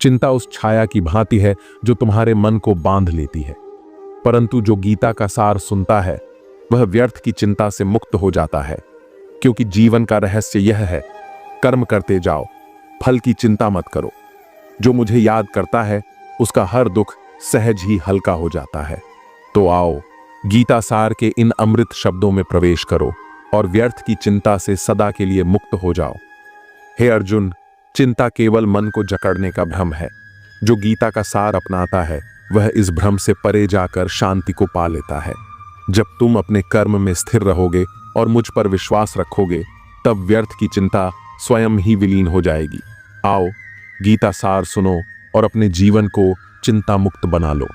चिंता उस छाया की भांति है जो तुम्हारे मन को बांध लेती है, परंतु जो गीता का सार सुनता है वह व्यर्थ की चिंता से मुक्त हो जाता है। क्योंकि जीवन का रहस्य यह है, कर्म करते जाओ, फल की चिंता मत करो। जो मुझे याद करता है उसका हर दुख सहज ही हल्का हो जाता है। तो आओ, गीता सार के इन अमृत शब्दों में प्रवेश करो और व्यर्थ की चिंता से सदा के लिए मुक्त हो जाओ। हे अर्जुन, चिंता केवल मन को जकड़ने का भ्रम है। जो गीता का सार अपनाता है वह इस भ्रम से परे जाकर शांति को पा लेता है। जब तुम अपने कर्म में स्थिर रहोगे और मुझ पर विश्वास रखोगे, तब व्यर्थ की चिंता स्वयं ही विलीन हो जाएगी। आओ, गीता सार सुनो और अपने जीवन को चिंता मुक्त बना लो।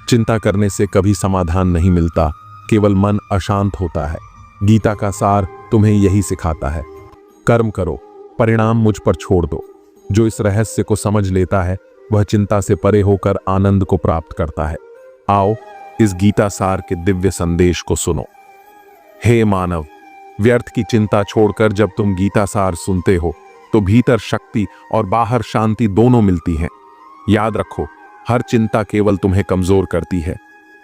चिंता करने से कभी समाधान नहीं मिलता, केवल मन अशांत होता है। गीता का सार तुम्हें यही सिखाता है। कर्म करो, परिणाम मुझ पर छोड़ दो। जो इस रहस्य को समझ लेता है वह चिंता से परे होकर आनंद को प्राप्त करता है। आओ, इस गीता सार के दिव्य संदेश को सुनो। हे मानव, व्यर्थ की चिंता छोड़कर जब तुम गीता सार सुनते हो तो भीतर शक्ति और बाहर शांति दोनों मिलती हैं। याद रखो, हर चिंता केवल तुम्हें कमजोर करती है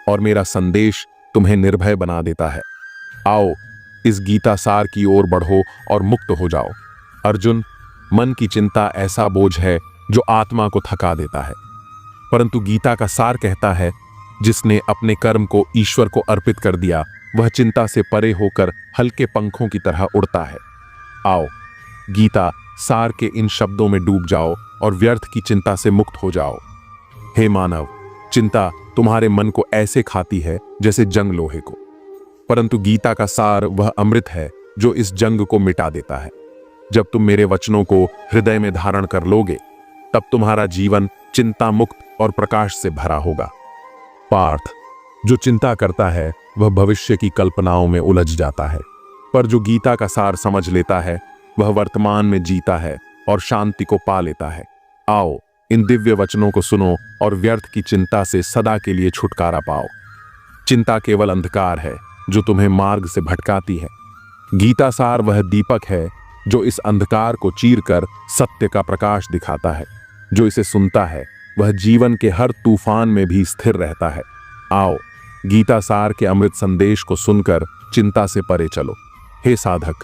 और मेरा संदेश तुम्हें निर्भय बना देता है। आओ, इस गीता सार की ओर बढ़ो और मुक्त हो जाओ। अर्जुन, मन की चिंता ऐसा बोझ है जो आत्मा को थका देता है, परंतु गीता का सार कहता है, जिसने अपने कर्म को ईश्वर को अर्पित कर दिया वह चिंता से परे होकर हल्के पंखों की तरह उड़ता है। आओ, गीता सार के इन शब्दों में डूब जाओ और व्यर्थ की चिंता से मुक्त हो जाओ। हे मानव, चिंता तुम्हारे मन को ऐसे खाती है जैसे जंग लोहे को, परंतु गीता का सार वह अमृत है जो इस जंग को मिटा देता है। जब तुम मेरे वचनों को हृदय में धारण कर लोगे, तब तुम्हारा जीवन चिंता मुक्त और प्रकाश से भरा होगा। पार्थ, जो चिंता करता है वह भविष्य की कल्पनाओं में उलझ जाता है, पर जो गीता का सार समझ लेता है वह वर्तमान में जीता है और शांति को पा लेता है। आओ, इन दिव्य वचनों को सुनो और व्यर्थ की चिंता से सदा के लिए छुटकारा पाओ। चिंता केवल अंधकार है जो तुम्हें मार्ग से भटकाती है। गीता सार वह दीपक है जो इस अंधकार को चीरकर सत्य का प्रकाश दिखाता है। जो इसे सुनता है वह जीवन के हर तूफान में भी स्थिर रहता है। आओ, गीता सार के अमृत संदेश को सुनकर चिंता से परे चलो। हे साधक,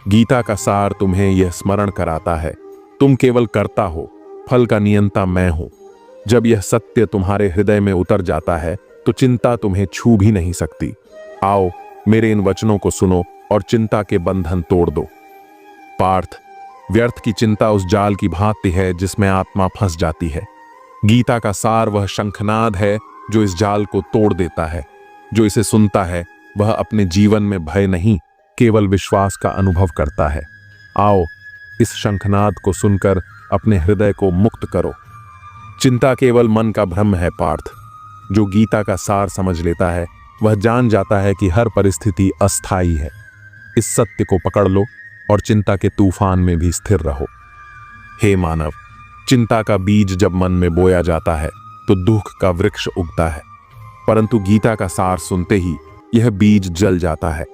गीता का सार तुम्हें यह स्मरण कराता है, तुम केवल कर्ता हो, फल का नियंता मैं हूं। जब यह सत्य तुम्हारे हृदय में उतर जाता है तो चिंता तुम्हें छू भी नहीं सकती। आओ, मेरे इन वचनों को सुनो और चिंता के बंधन तोड़ दो। पार्थ, व्यर्थ की चिंता उस जाल की भांति है जिसमें आत्मा फंस जाती है। गीता का सार वह शंखनाद है जो इस जाल को तोड़ देता है। जो इसे सुनता है वह अपने जीवन में भय नहीं, केवल विश्वास का अनुभव करता है। आओ, इस शंखनाद को सुनकर अपने हृदय को मुक्त करो। चिंता केवल मन का भ्रम है पार्थ। जो गीता का सार समझ लेता है वह जान जाता है कि हर परिस्थिति अस्थायी है। इस सत्य को पकड़ लो और चिंता के तूफान में भी स्थिर रहो। हे मानव, चिंता का बीज जब मन में बोया जाता है तो दुख का वृक्ष उगता है, परंतु गीता का सार सुनते ही यह बीज जल जाता है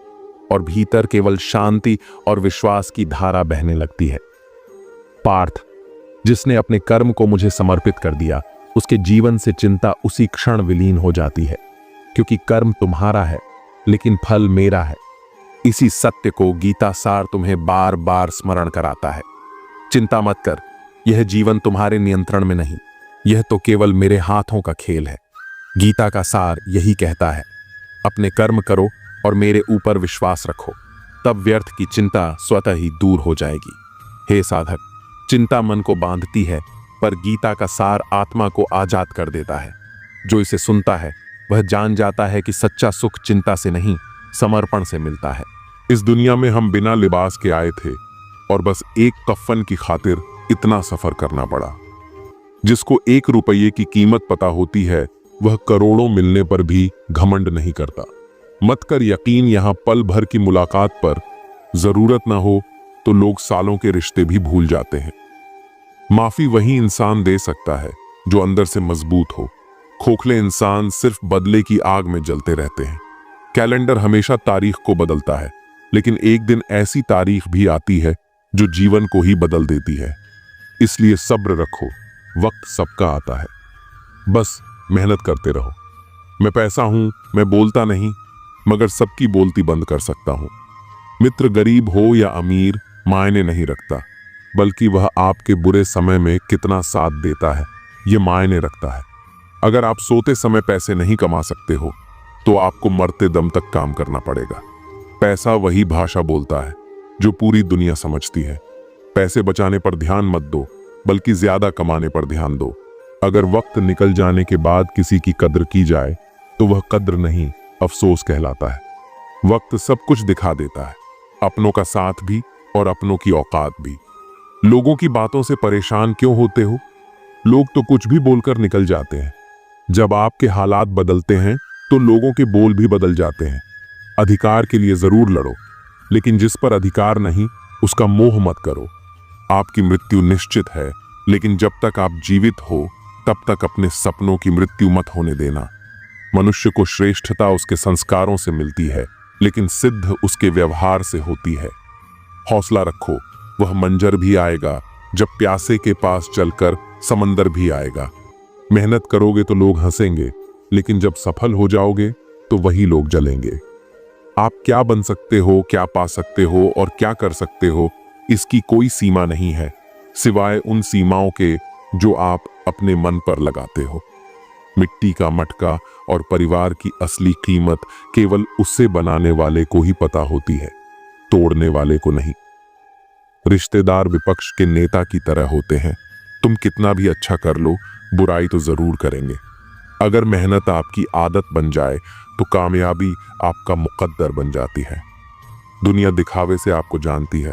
और भीतर केवल शांति और विश्वास की धारा बहने लगती है। पार्थ, जिसने अपने कर्म को मुझे समर्पित कर दिया उसके जीवन से चिंता उसी क्षण विलीन हो जाती है, क्योंकि कर्म तुम्हारा है लेकिन फल मेरा है। इसी सत्य को गीता सार तुम्हें बार बार स्मरण कराता है। चिंता मत कर, यह जीवन तुम्हारे नियंत्रण में नहीं, यह तो केवल मेरे हाथों का खेल है। गीता का सार यही कहता है, अपने कर्म करो और मेरे ऊपर विश्वास रखो, तब व्यर्थ की चिंता स्वतः ही दूर हो जाएगी। हे साधक, चिंता मन को बांधती है, पर गीता का सार आत्मा को आजाद कर देता है। जो इसे सुनता है वह जान जाता है कि सच्चा सुख चिंता से नहीं, समर्पण से मिलता है। इस दुनिया में हम बिना लिबास के आए थे और बस एक कफन की खातिर इतना सफर करना पड़ा। जिसको 1 रुपये की कीमत पता होती है वह करोड़ों मिलने पर भी घमंड नहीं करता। मत कर यकीन, यहाँ पल भर की मुलाकात पर जरूरत ना हो तो लोग सालों के रिश्ते भी भूल जाते हैं। माफी वही इंसान दे सकता है जो अंदर से मजबूत हो। खोखले इंसान सिर्फ बदले की आग में जलते रहते हैं। कैलेंडर हमेशा तारीख को बदलता है, लेकिन एक दिन ऐसी तारीख भी आती है जो जीवन को ही बदल देती है। इसलिए सब्र रखो, वक्त सबका आता है, बस मेहनत करते रहो। मैं पैसा हूं, मैं बोलता नहीं, मगर सबकी बोलती बंद कर सकता हूं। मित्र गरीब हो या अमीर मायने नहीं रखता, बल्कि वह आपके बुरे समय में कितना साथ देता है यह मायने रखता है। अगर आप सोते समय पैसे नहीं कमा सकते हो तो आपको मरते दम तक काम करना पड़ेगा। पैसा वही भाषा बोलता है जो पूरी दुनिया समझती है। पैसे बचाने पर ध्यान मत दो, बल्कि ज्यादा कमाने पर ध्यान दो। अगर वक्त निकल जाने के बाद किसी की कद्र की जाए तो वह कद्र नहीं, अफसोस कहलाता है। वक्त सब कुछ दिखा देता है, अपनों का साथ भी और अपनों की औकात भी। लोगों की बातों से परेशान क्यों होते हो? लोग तो कुछ भी बोलकर निकल जाते हैं। जब आपके हालात बदलते हैं तो लोगों के बोल भी बदल जाते हैं। अधिकार के लिए जरूर लड़ो, लेकिन जिस पर अधिकार नहीं उसका मोह मत करो। आपकी मृत्यु निश्चित है, लेकिन जब तक आप जीवित हो तब तक अपने सपनों की मृत्यु मत होने देना। मनुष्य को श्रेष्ठता उसके संस्कारों से मिलती है, लेकिन सिद्ध उसके व्यवहार से होती है। हौसला रखो, वह मंजर भी आएगा जब प्यासे के पास चलकर समंदर भी आएगा। मेहनत करोगे तो लोग हंसेंगे, लेकिन जब सफल हो जाओगे तो वही लोग जलेंगे। आप क्या बन सकते हो, क्या पा सकते हो और क्या कर सकते हो, इसकी कोई सीमा नहीं है, सिवाय उन सीमाओं के जो आप अपने मन पर लगाते हो। मिट्टी का मटका और परिवार की असली कीमत केवल उससे बनाने वाले को ही पता होती है, तोड़ने वाले को नहीं। रिश्तेदार विपक्ष के नेता की तरह होते हैं, तुम कितना भी अच्छा कर लो, बुराई तो जरूर करेंगे। अगर मेहनत आपकी आदत बन जाए तो कामयाबी आपका मुकद्दर बन जाती है। दुनिया दिखावे से आपको जानती है,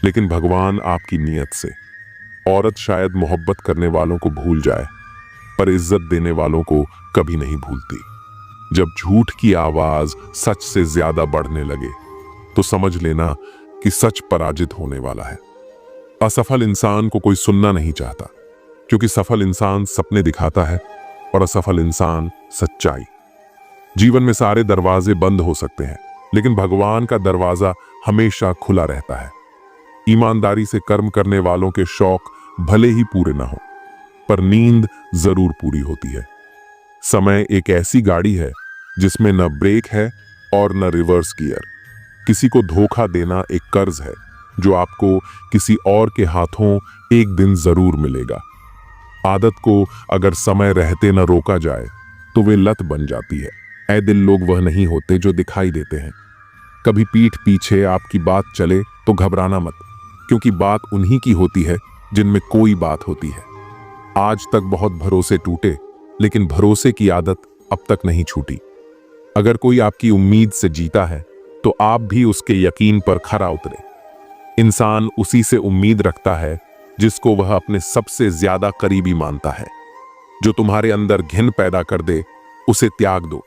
लेकिन भगवान आपकी नीयत से। औरत शायद मोहब्बत करने वालों को भूल जाए, पर इज्जत देने वालों को कभी नहीं भूलती। जब झूठ की आवाज सच से ज्यादा बढ़ने लगे तो समझ लेना कि सच पराजित होने वाला है। असफल इंसान को कोई सुनना नहीं चाहता, क्योंकि सफल इंसान सपने दिखाता है और असफल इंसान सच्चाई। जीवन में सारे दरवाजे बंद हो सकते हैं, लेकिन भगवान का दरवाजा हमेशा खुला रहता है। ईमानदारी से कर्म करने वालों के शौक भले ही पूरे ना हो, पर नींद जरूर पूरी होती है। समय एक ऐसी गाड़ी है जिसमें न ब्रेक है और न रिवर्स गियर। किसी को धोखा देना एक कर्ज है जो आपको किसी और के हाथों एक दिन जरूर मिलेगा। आदत को अगर समय रहते न रोका जाए तो वे लत बन जाती है। ऐ दिल लोग वह नहीं होते जो दिखाई देते हैं। कभी पीठ पीछे आपकी बात चले तो घबराना मत, क्योंकि बात उन्हीं की होती है जिनमें कोई बात होती है। आज तक बहुत भरोसे टूटे, लेकिन भरोसे की आदत अब तक नहीं छूटी। अगर कोई आपकी उम्मीद से जीता है तो आप भी उसके यकीन पर खरा उतरे। इंसान उसी से उम्मीद रखता है जिसको वह अपने सबसे ज्यादा करीबी मानता है। जो तुम्हारे अंदर घिन पैदा कर दे उसे त्याग दो,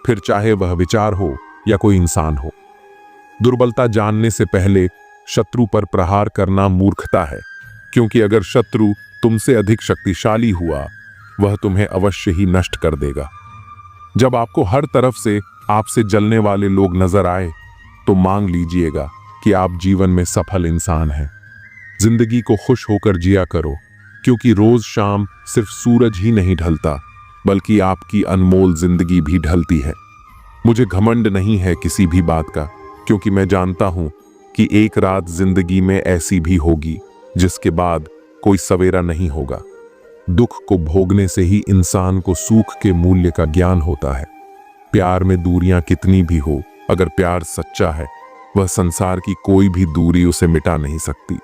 फिर चाहे वह विचार हो या कोई इंसान हो। दुर्बलता जानने से पहले शत्रु पर प्रहार करना मूर्खता है, क्योंकि अगर शत्रु तुमसे अधिक शक्तिशाली हुआ वह तुम्हें अवश्य ही नष्ट कर देगा। जब आपको हर तरफ से आपसे जलने वाले लोग नजर आए तो मांग लीजिएगा कि आप जीवन में सफल इंसान हैं। जिंदगी को खुश होकर जिया करो, क्योंकि रोज शाम सिर्फ सूरज ही नहीं ढलता, बल्कि आपकी अनमोल जिंदगी भी ढलती है। मुझे घमंड नहीं है किसी भी बात का, क्योंकि मैं जानता हूं कि एक रात जिंदगी में ऐसी भी होगी जिसके बाद कोई सवेरा नहीं होगा। दुख को भोगने से ही इंसान को सुख के मूल्य का ज्ञान होता है। प्यार में दूरियां कितनी भी हो, अगर प्यार सच्चा है वह संसार की कोई भी दूरी उसे मिटा नहीं सकती।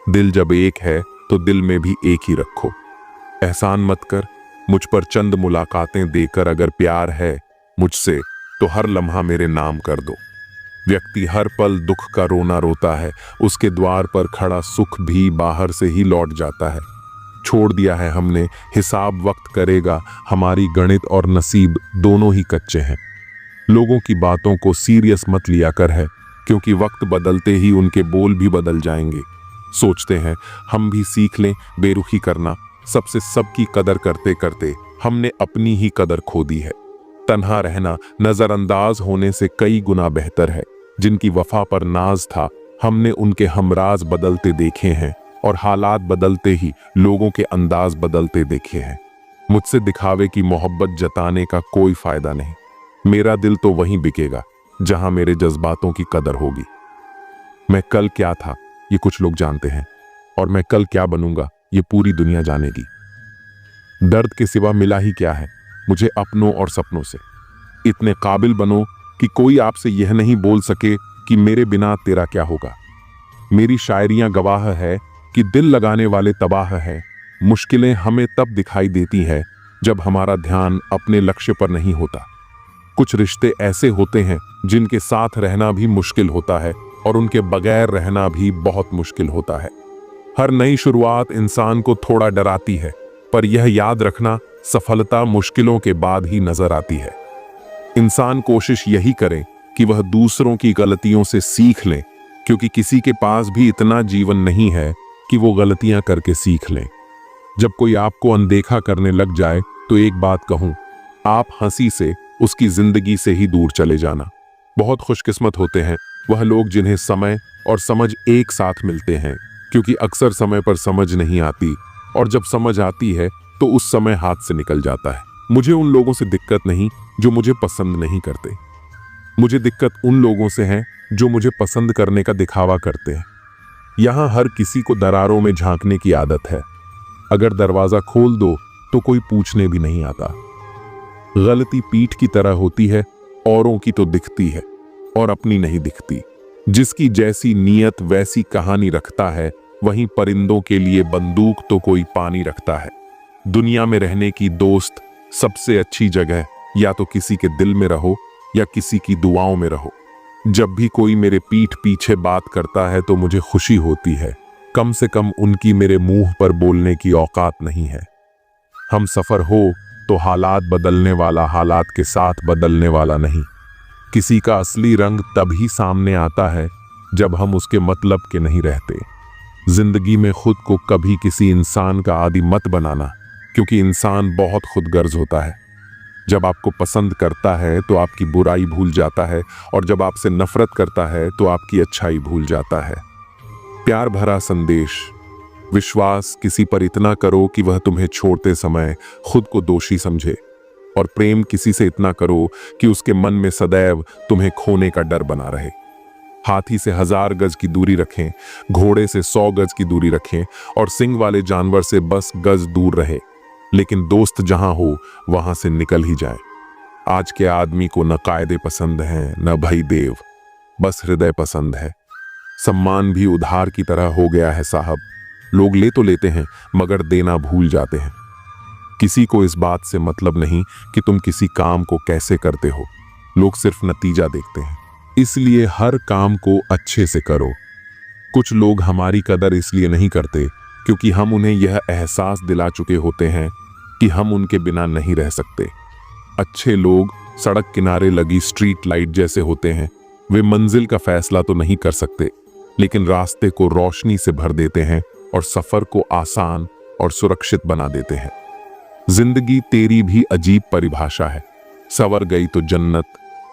दिल जब एक है तो दिल में भी एक ही रखो। एहसान मत कर, मुझ पर चंद मुलाकातें देकर अगर प्यार है मुझसे तो हर लम्हा मेरे नाम कर दो। व्यक्ति हर पल दुख का रोना रोता है, उसके द्वार पर खड़ा सुख भी बाहर से ही लौट जाता है। छोड़ दिया है हमने, हिसाब वक्त करेगा, हमारी गणित और नसीब दोनों ही कच्चे हैं। लोगों की बातों को सीरियस मत लिया कर है, क्योंकि वक्त बदलते ही उनके बोल भी बदल जाएंगे। सोचते हैं हम भी सीख लें बेरुखी करना, सबसे सबकी कदर करते करते हमने अपनी ही कदर खो दी है। तन्हा रहना नजरअंदाज होने से कई गुना बेहतर है। जिनकी वफा पर नाज था हमने उनके हमराज बदलते देखे हैं, और हालात बदलते ही लोगों के अंदाज बदलते देखे हैं। मुझसे दिखावे की मोहब्बत जताने का कोई फायदा नहीं। मेरा दिल तो वहीं बिकेगा जहां मेरे जज्बातों की कदर होगी। मैं कल क्या था ये कुछ लोग जानते हैं, और मैं कल क्या बनूंगा ये पूरी दुनिया जानेगी। दर्द के सिवा मिला ही क्या है मुझे अपनों और सपनों से। इतने काबिल बनो कि कोई आपसे यह नहीं बोल सके कि मेरे बिना तेरा क्या होगा। मेरी शायरियां गवाह है कि दिल लगाने वाले तबाह है। मुश्किलें हमें तब दिखाई देती है जब हमारा ध्यान अपने लक्ष्य पर नहीं होता। कुछ रिश्ते ऐसे होते हैं जिनके साथ रहना भी मुश्किल होता है और उनके बगैर रहना भी बहुत मुश्किल होता है। हर नई शुरुआत इंसान को थोड़ा डराती है, पर यह याद रखना सफलता मुश्किलों के बाद ही नजर आती है। इंसान कोशिश यही करे कि वह दूसरों की गलतियों से सीख ले, क्योंकि किसी के पास भी इतना जीवन नहीं है कि वो गलतियां करके सीख ले। जब कोई आपको अनदेखा करने लग जाए तो एक बात कहूं, आप हंसी से उसकी जिंदगी से ही दूर चले जाना। बहुत खुशकिस्मत होते हैं वह लोग जिन्हें समय और समझ एक साथ मिलते हैं, क्योंकि अक्सर समय पर समझ नहीं आती और जब समझ आती है तो उस समय हाथ से निकल जाता है। मुझे उन लोगों से दिक्कत नहीं जो मुझे पसंद नहीं करते। मुझे दिक्कत उन लोगों से है जो मुझे पसंद करने का दिखावा करते हैं। यहां हर किसी को दरारों में झांकने की आदत है। अगर दरवाजा खोल दो तो कोई पूछने भी नहीं आता। गलती पीठ की तरह होती है, औरों की तो दिखती है और अपनी नहीं दिखती। जिसकी जैसी नीयत वैसी कहानी रखता है, वहीं परिंदों के लिए बंदूक तो कोई पानी रखता है। दुनिया में रहने की दोस्त सबसे अच्छी जगह या तो किसी के दिल में रहो या किसी की दुआओं में रहो। जब भी कोई मेरे पीठ पीछे बात करता है तो मुझे खुशी होती है, कम से कम उनकी मेरे मुंह पर बोलने की औकात नहीं है। हम सफर हो तो हालात बदलने वाला, हालात के साथ बदलने वाला नहीं। किसी का असली रंग तभी सामने आता है जब हम उसके मतलब के नहीं रहते। जिंदगी में खुद को कभी किसी इंसान का आदी मत बनाना, क्योंकि इंसान बहुत खुदगर्ज होता है। जब आपको पसंद करता है तो आपकी बुराई भूल जाता है, और जब आपसे नफरत करता है तो आपकी अच्छाई भूल जाता है। प्यार भरा संदेश, विश्वास किसी पर इतना करो कि वह तुम्हें छोड़ते समय खुद को दोषी समझे, और प्रेम किसी से इतना करो कि उसके मन में सदैव तुम्हें खोने का डर बना रहे। हाथी से 1000 गज की दूरी रखें, घोड़े से 100 गज की दूरी रखें, और सिंग वाले जानवर से बस गज दूर रहे, लेकिन दोस्त जहां हो वहां से निकल ही जाए। आज के आदमी को न कायदे पसंद हैं न भाई देव, बस हृदय पसंद है। सम्मान भी उधार की तरह हो गया है साहब। लोग ले तो लेते हैं मगर देना भूल जाते हैं। किसी को इस बात से मतलब नहीं कि तुम किसी काम को कैसे करते हो, लोग सिर्फ नतीजा देखते हैं। इसलिए हर काम को अच्छे से करो। कुछ लोग हमारी कदर इसलिए नहीं करते क्योंकि हम उन्हें यह एहसास दिला चुके होते हैं कि हम उनके बिना नहीं रह सकते। अच्छे लोग सड़क किनारे लगी स्ट्रीट लाइट जैसे होते हैं। वे मंजिल का फैसला तो नहीं कर सकते, लेकिन रास्ते को रोशनी से भर देते हैं और सफर को आसान और सुरक्षित बना देते हैं। जिंदगी तेरी भी अजीब परिभाषा है। सवर गई तो जन्नत,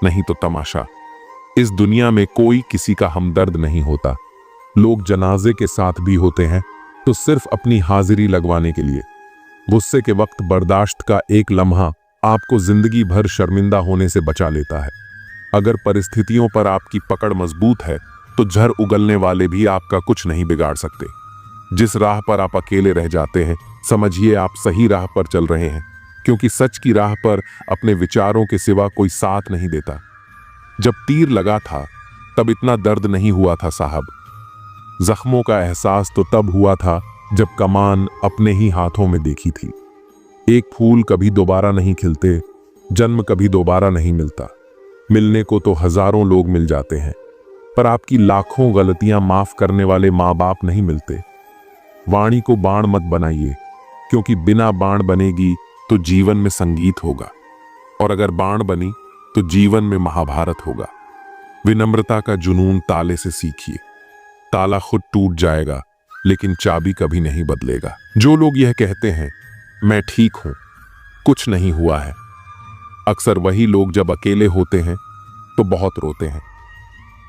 नहीं तो तमाशा। इस दुनिया में कोई किसी का हमदर्द नहीं होता। लोग जनाजे के साथ भी होते हैं तो सिर्फ अपनी हाजिरी लगवाने के लिए। गुस्से के वक्त बर्दाश्त का एक लम्हा आपको जिंदगी भर शर्मिंदा होने से बचा लेता है। अगर परिस्थितियों पर आपकी पकड़ मजबूत है तो झर उगलने वाले भी आपका कुछ नहीं बिगाड़ सकते। जिस राह पर आप अकेले रह जाते हैं, समझिए आप सही राह पर चल रहे हैं, क्योंकि सच की राह पर अपने विचारों के सिवा कोई साथ नहीं देता। जब तीर लगा था तब इतना दर्द नहीं हुआ था साहब। जख्मों का एहसास तो तब हुआ था जब कमान अपने ही हाथों में देखी थी। एक फूल कभी दोबारा नहीं खिलते, जन्म कभी दोबारा नहीं मिलता। मिलने को तो हजारों लोग मिल जाते हैं, पर आपकी लाखों गलतियां माफ करने वाले माँ बाप नहीं मिलते। वाणी को बाण मत बनाइए, क्योंकि बिना बाण बनेगी तो जीवन में संगीत होगा, और अगर बाण बनी तो जीवन में महाभारत होगा। विनम्रता का जुनून ताले से सीखिए। ताला खुद टूट जाएगा, लेकिन चाबी कभी नहीं बदलेगा। जो लोग यह कहते हैं मैं ठीक हूं, कुछ नहीं हुआ है, अक्सर वही लोग जब अकेले होते हैं तो बहुत रोते हैं।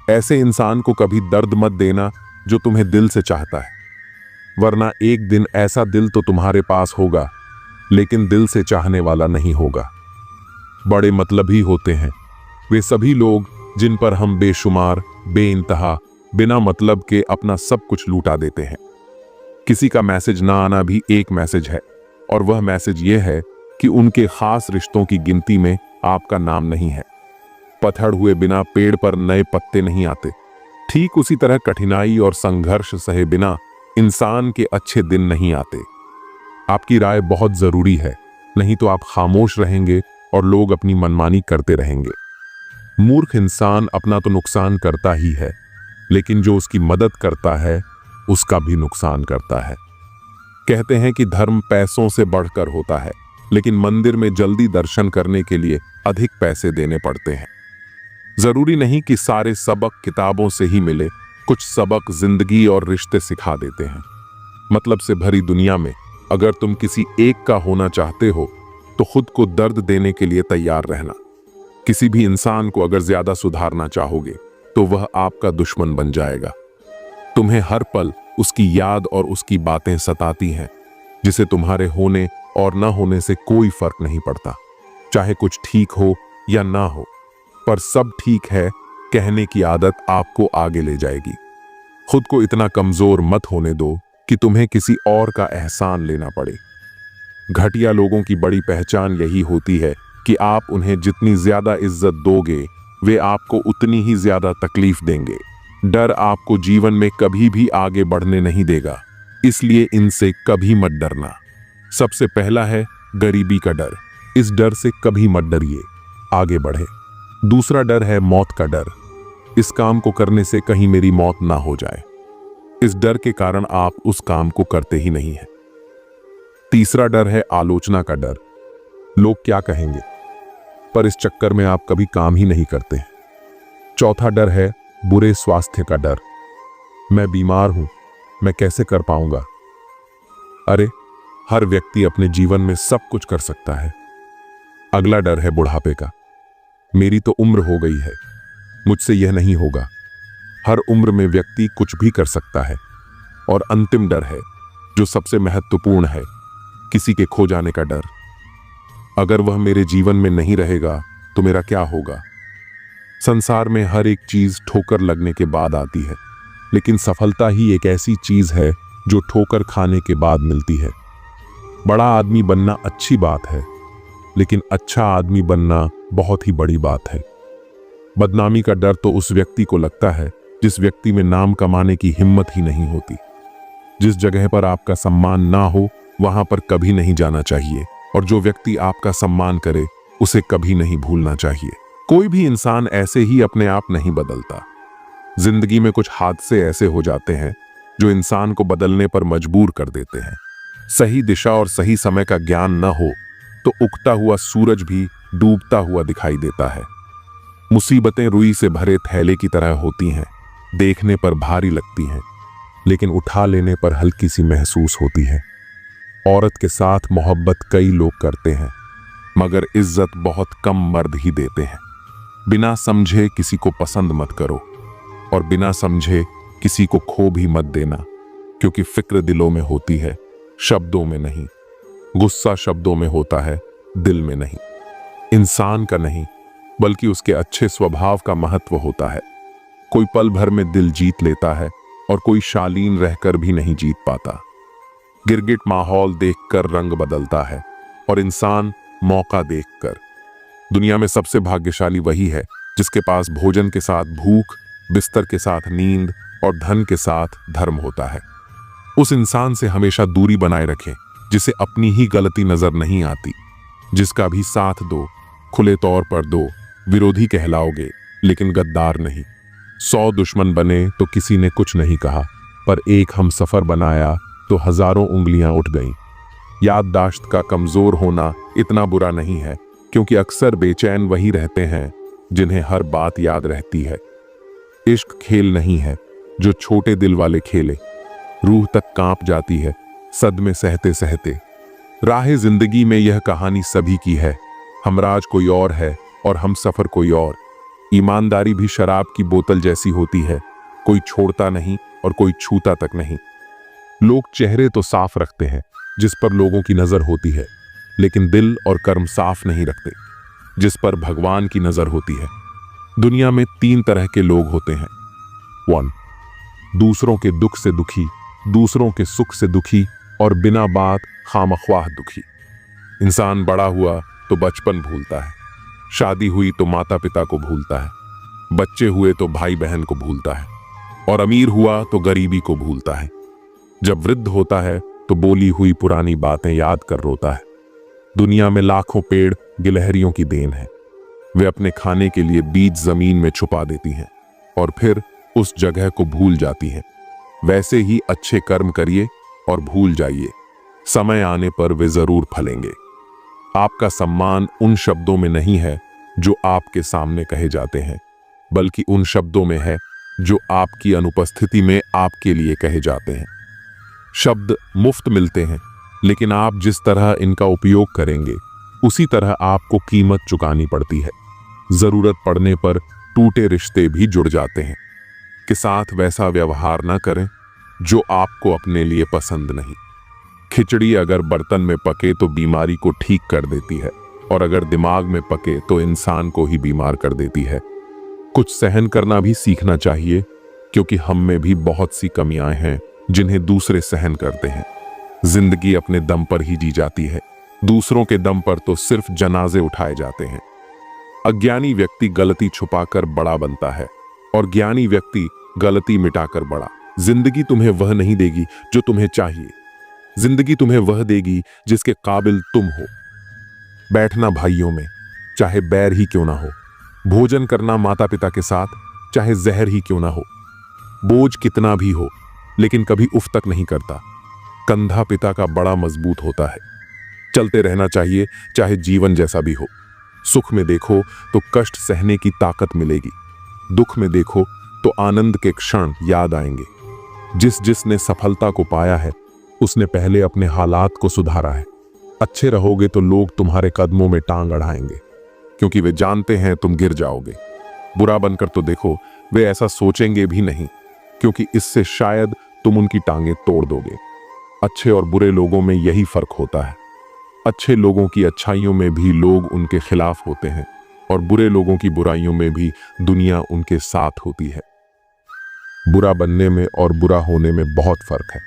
ऐसे इंसान को कभी दर्द मत देना जो तुम्हें दिल से चाहता है। वरना एक दिन ऐसा दिल तो तुम्हारे पास होगा, लेकिन दिल से चाहने वाला नहीं होगा। बड़े मतलबी होते हैं वे सभी लोग जिन पर हम बेशुमार बेइंतहा बिना मतलब के अपना सब कुछ लूटा देते हैं। किसी का मैसेज ना आना भी एक मैसेज है, और वह मैसेज यह है कि उनके खास रिश्तों की गिनती में आपका नाम नहीं है। पतझड़ हुए बिना पेड़ पर नए पत्ते नहीं आते। ठीक उसी तरह कठिनाई और संघर्ष सहे बिना इंसान के अच्छे दिन नहीं आते। आपकी राय बहुत जरूरी है, नहीं तो आप खामोश रहेंगे और लोग अपनी मनमानी करते रहेंगे। मूर्ख इंसान अपना तो नुकसान करता ही है, लेकिन जो उसकी मदद करता है उसका भी नुकसान करता है। कहते हैं कि धर्म पैसों से बढ़कर होता है, लेकिन मंदिर में जल्दी दर्शन करने के लिए अधिक पैसे देने पड़ते हैं। जरूरी नहीं कि सारे सबक किताबों से ही मिले, कुछ सबक जिंदगी और रिश्ते सिखा देते हैं। मतलब से भरी दुनिया में अगर तुम किसी एक का होना चाहते हो तो खुद को दर्द देने के लिए तैयार रहना। किसी भी इंसान को अगर ज्यादा सुधारना चाहोगे तो वह आपका दुश्मन बन जाएगा। तुम्हें हर पल उसकी याद और उसकी बातें सताती हैं, जिसे तुम्हारे होने और न होने से कोई फर्क नहीं पड़ता। चाहे कुछ ठीक हो या ना हो, पर सब ठीक है कहने की आदत आपको आगे ले जाएगी। खुद को इतना कमजोर मत होने दो कि तुम्हें किसी और का एहसान लेना पड़े। घटिया लोगों की बड़ी पहचान यही होती है कि आप उन्हें जितनी ज्यादा इज्जत दोगे वे आपको उतनी ही ज्यादा तकलीफ देंगे। डर आपको जीवन में कभी भी आगे बढ़ने नहीं देगा, इसलिए इनसे कभी मत डरना। सबसे पहला है गरीबी का डर। इस डर से कभी मत डरिए, आगे बढ़े। दूसरा डर है मौत का डर। इस काम को करने से कहीं मेरी मौत ना हो जाए, इस डर के कारण आप उस काम को करते ही नहीं हैं। तीसरा डर है आलोचना का डर। लोग क्या कहेंगे, पर इस चक्कर में आप कभी काम ही नहीं करते हैं। चौथा डर है बुरे स्वास्थ्य का डर। मैं बीमार हूं, मैं कैसे कर पाऊंगा। अरे हर व्यक्ति अपने जीवन में सब कुछ कर सकता है। अगला डर है बुढ़ापे का। मेरी तो उम्र हो गई है, मुझसे यह नहीं होगा। हर उम्र में व्यक्ति कुछ भी कर सकता है। और अंतिम डर है जो सबसे महत्वपूर्ण है, किसी के खो जाने का डर। अगर वह मेरे जीवन में नहीं रहेगा तो मेरा क्या होगा। संसार में हर एक चीज ठोकर लगने के बाद आती है, लेकिन सफलता ही एक ऐसी चीज है जो ठोकर खाने के बाद मिलती है। बड़ा आदमी बनना अच्छी बात है, लेकिन अच्छा आदमी बनना बहुत ही बड़ी बात है। बदनामी का डर तो उस व्यक्ति को लगता है जिस व्यक्ति में नाम कमाने की हिम्मत ही नहीं होती। जिस जगह पर आपका सम्मान ना हो वहां पर कभी नहीं जाना चाहिए, और जो व्यक्ति आपका सम्मान करे उसे कभी नहीं भूलना चाहिए। कोई भी इंसान ऐसे ही अपने आप नहीं बदलता। जिंदगी में कुछ हादसे ऐसे हो जाते हैं जो इंसान को बदलने पर मजबूर कर देते हैं। सही दिशा और सही समय का ज्ञान न हो तो उगता हुआ सूरज भी डूबता हुआ दिखाई देता है। मुसीबतें रुई से भरे थैले की तरह होती हैं, देखने पर भारी लगती हैं, लेकिन उठा लेने पर हल्की सी महसूस होती है। औरत के साथ मोहब्बत कई लोग करते हैं, मगर इज्जत बहुत कम मर्द ही देते हैं। बिना समझे किसी को पसंद मत करो, और बिना समझे किसी को खो भी मत देना, क्योंकि फिक्र दिलों में होती है, शब्दों में नहीं। गुस्सा शब्दों में होता है, दिल में नहीं। इंसान का नहीं, बल्कि उसके अच्छे स्वभाव का महत्व होता है। कोई पल भर में दिल जीत लेता है और कोई शालीन रहकर भी नहीं जीत पाता। गिरगिट माहौल देखकर रंग बदलता है, और इंसान मौका देखकर। दुनिया में सबसे भाग्यशाली वही है जिसके पास भोजन के साथ भूख, बिस्तर के साथ नींद और धन के साथ धर्म होता है। उस इंसान से हमेशा दूरी बनाए रखें जिसे अपनी ही गलती नजर नहीं आती। जिसका भी साथ दो, खुले तौर पर दो, विरोधी कहलाओगे लेकिन गद्दार नहीं। 100 दुश्मन बने तो किसी ने कुछ नहीं कहा, पर एक हम सफर बनाया तो हजारों उंगलियां उठ गईं। याददाश्त का कमजोर होना इतना बुरा नहीं है, क्योंकि अक्सर बेचैन वही रहते हैं जिन्हें हर बात याद रहती है। इश्क खेल नहीं है जो छोटे दिल वाले खेले, रूह तक कांप जाती है सदमे सहते सहते। राह जिंदगी में यह कहानी सभी की है, हमराज कोई और है और हम सफर कोई और। ईमानदारी भी शराब की बोतल जैसी होती है, कोई छोड़ता नहीं और कोई छूता तक नहीं। लोग चेहरे तो साफ रखते हैं जिस पर लोगों की नजर होती है, लेकिन दिल और कर्म साफ नहीं रखते जिस पर भगवान की नजर होती है। दुनिया में 3 तरह के लोग होते हैं। 1, दूसरों के दुख से दुखी, दूसरों के सुख से दुखी और बिना बात खामख्वाह दुखी। इंसान बड़ा हुआ तो बचपन भूलता है, शादी हुई तो माता पिता को भूलता है, बच्चे हुए तो भाई बहन को भूलता है, और अमीर हुआ तो गरीबी को भूलता है। जब वृद्ध होता है तो बोली हुई पुरानी बातें याद कर रोता है। दुनिया में लाखों पेड़ गिलहरियों की देन है। वे अपने खाने के लिए बीज जमीन में छुपा देती हैं और फिर उस जगह को भूल जाती हैं। वैसे ही अच्छे कर्म करिए और भूल जाइए, समय आने पर वे जरूर फलेंगे। आपका सम्मान उन शब्दों में नहीं है जो आपके सामने कहे जाते हैं, बल्कि उन शब्दों में है जो आपकी अनुपस्थिति में आपके लिए कहे जाते हैं। शब्द मुफ्त मिलते हैं, लेकिन आप जिस तरह इनका उपयोग करेंगे उसी तरह आपको कीमत चुकानी पड़ती है। जरूरत पड़ने पर टूटे रिश्ते भी जुड़ जाते हैं। के साथ वैसा व्यवहार ना करें जो आपको अपने लिए पसंद नहीं। खिचड़ी अगर बर्तन में पके तो बीमारी को ठीक कर देती है, और अगर दिमाग में पके तो इंसान को ही बीमार कर देती है। कुछ सहन करना भी सीखना चाहिए, क्योंकि हम में भी बहुत सी कमियां हैं जिन्हें दूसरे सहन करते हैं। जिंदगी अपने दम पर ही जी जाती है, दूसरों के दम पर तो सिर्फ जनाजे उठाए जाते हैं। अज्ञानी व्यक्ति गलती छुपाकर बड़ा बनता है और ज्ञानी व्यक्ति गलती मिटाकर बड़ा। जिंदगी तुम्हें वह नहीं देगी जो तुम्हें चाहिए, जिंदगी तुम्हें वह देगी जिसके काबिल तुम हो। बैठना भाइयों में, चाहे बैर ही क्यों ना हो। भोजन करना माता पिता के साथ, चाहे जहर ही क्यों ना हो। बोझ कितना भी हो, लेकिन कभी उफ तक नहीं करता। कंधा पिता का बड़ा मजबूत होता है। चलते रहना चाहिए, चाहे जीवन जैसा भी हो। सुख में देखो तो कष्ट सहने की ताकत मिलेगी, दुख में देखो तो आनंद के क्षण याद आएंगे। जिसने सफलता को पाया है उसने पहले अपने हालात को सुधारा है। अच्छे रहोगे तो लोग तुम्हारे कदमों में टांग अड़ाएंगे, क्योंकि वे जानते हैं तुम गिर जाओगे। बुरा बनकर तो देखो, वे ऐसा सोचेंगे भी नहीं, क्योंकि इससे शायद तुम उनकी टांगें तोड़ दोगे। अच्छे और बुरे लोगों में यही फर्क होता है। अच्छे लोगों की अच्छाइयों में भी लोग उनके खिलाफ होते हैं, और बुरे लोगों की बुराइयों में भी दुनिया उनके साथ होती है। बुरा बनने में और बुरा होने में बहुत फर्क है।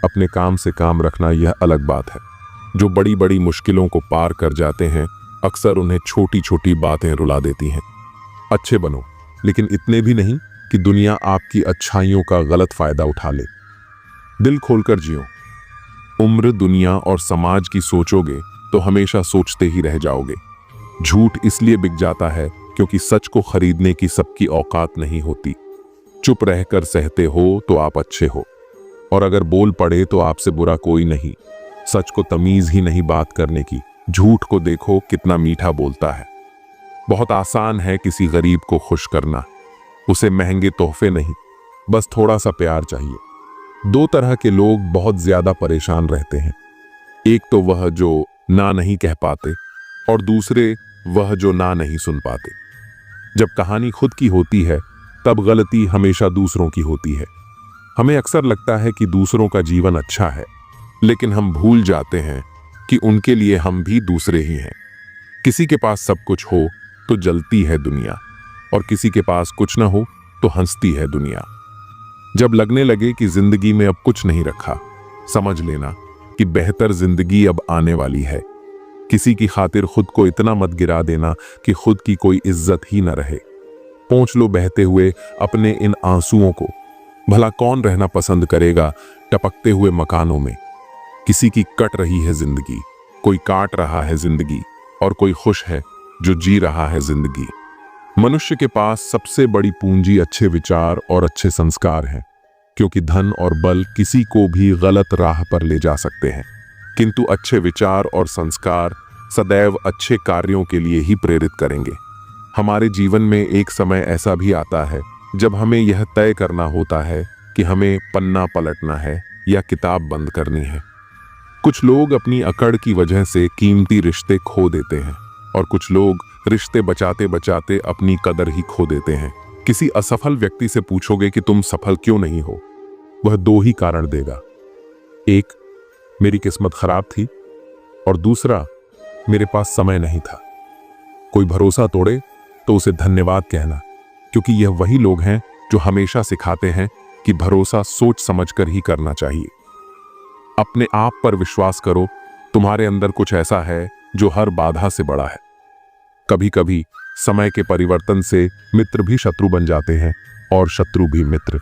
अपने काम से काम रखना यह अलग बात है। जो बड़ी बड़ी मुश्किलों को पार कर जाते हैं, अक्सर उन्हें छोटी छोटी बातें रुला देती हैं। अच्छे बनो, लेकिन इतने भी नहीं कि दुनिया आपकी अच्छाइयों का गलत फायदा उठा ले। दिल खोलकर जियो। उम्र, दुनिया और समाज की सोचोगे तो हमेशा सोचते ही रह जाओगे। झूठ इसलिए बिक जाता है क्योंकि सच को खरीदने की सबकी औकात नहीं होती। चुप रहकर सहते हो तो आप अच्छे हो, और अगर बोल पड़े तो आपसे बुरा कोई नहीं। सच को तमीज ही नहीं बात करने की। झूठ को देखो कितना मीठा बोलता है। बहुत आसान है किसी गरीब को खुश करना। उसे महंगे तोहफे नहीं, बस थोड़ा सा प्यार चाहिए। 2 तरह के लोग बहुत ज्यादा परेशान रहते हैं। एक तो वह जो ना नहीं कह पाते, और दूसरे वह जो ना नहीं सुन पाते। जब कहानी खुद की होती है तब गलती हमेशा दूसरों की होती है। हमें अक्सर लगता है कि दूसरों का जीवन अच्छा है, लेकिन हम भूल जाते हैं कि उनके लिए हम भी दूसरे ही हैं। किसी के पास सब कुछ हो तो जलती है दुनिया, और किसी के पास कुछ ना हो तो हंसती है दुनिया। जब लगने लगे कि जिंदगी में अब कुछ नहीं रखा, समझ लेना कि बेहतर जिंदगी अब आने वाली है। किसी की खातिर खुद को इतना मत गिरा देना कि खुद की कोई इज्जत ही न रहे। पोंछ लो बहते हुए अपने इन आंसुओं को। भला कौन रहना पसंद करेगा टपकते हुए मकानों में। किसी की कट रही है जिंदगी, कोई काट रहा है जिंदगी, और कोई खुश है जो जी रहा है जिंदगी। मनुष्य के पास सबसे बड़ी पूंजी अच्छे विचार और अच्छे संस्कार हैं, क्योंकि धन और बल किसी को भी गलत राह पर ले जा सकते हैं, किंतु अच्छे विचार और संस्कार सदैव अच्छे कार्यों के लिए ही प्रेरित करेंगे। हमारे जीवन में एक समय ऐसा भी आता है जब हमें यह तय करना होता है कि हमें पन्ना पलटना है या किताब बंद करनी है। कुछ लोग अपनी अकड़ की वजह से कीमती रिश्ते खो देते हैं, और कुछ लोग रिश्ते बचाते बचाते अपनी कदर ही खो देते हैं। किसी असफल व्यक्ति से पूछोगे कि तुम सफल क्यों नहीं हो, वह 2 ही कारण देगा। एक, मेरी किस्मत खराब थी, और दूसरा, मेरे पास समय नहीं था। कोई भरोसा तोड़े तो उसे धन्यवाद कहना, क्योंकि यह वही लोग हैं जो हमेशा सिखाते हैं कि भरोसा सोच समझकर ही करना चाहिए। अपने आप पर विश्वास करो, तुम्हारे अंदर कुछ ऐसा है जो हर बाधा से बड़ा है। कभी कभी समय के परिवर्तन से मित्र भी शत्रु बन जाते हैं और शत्रु भी मित्र,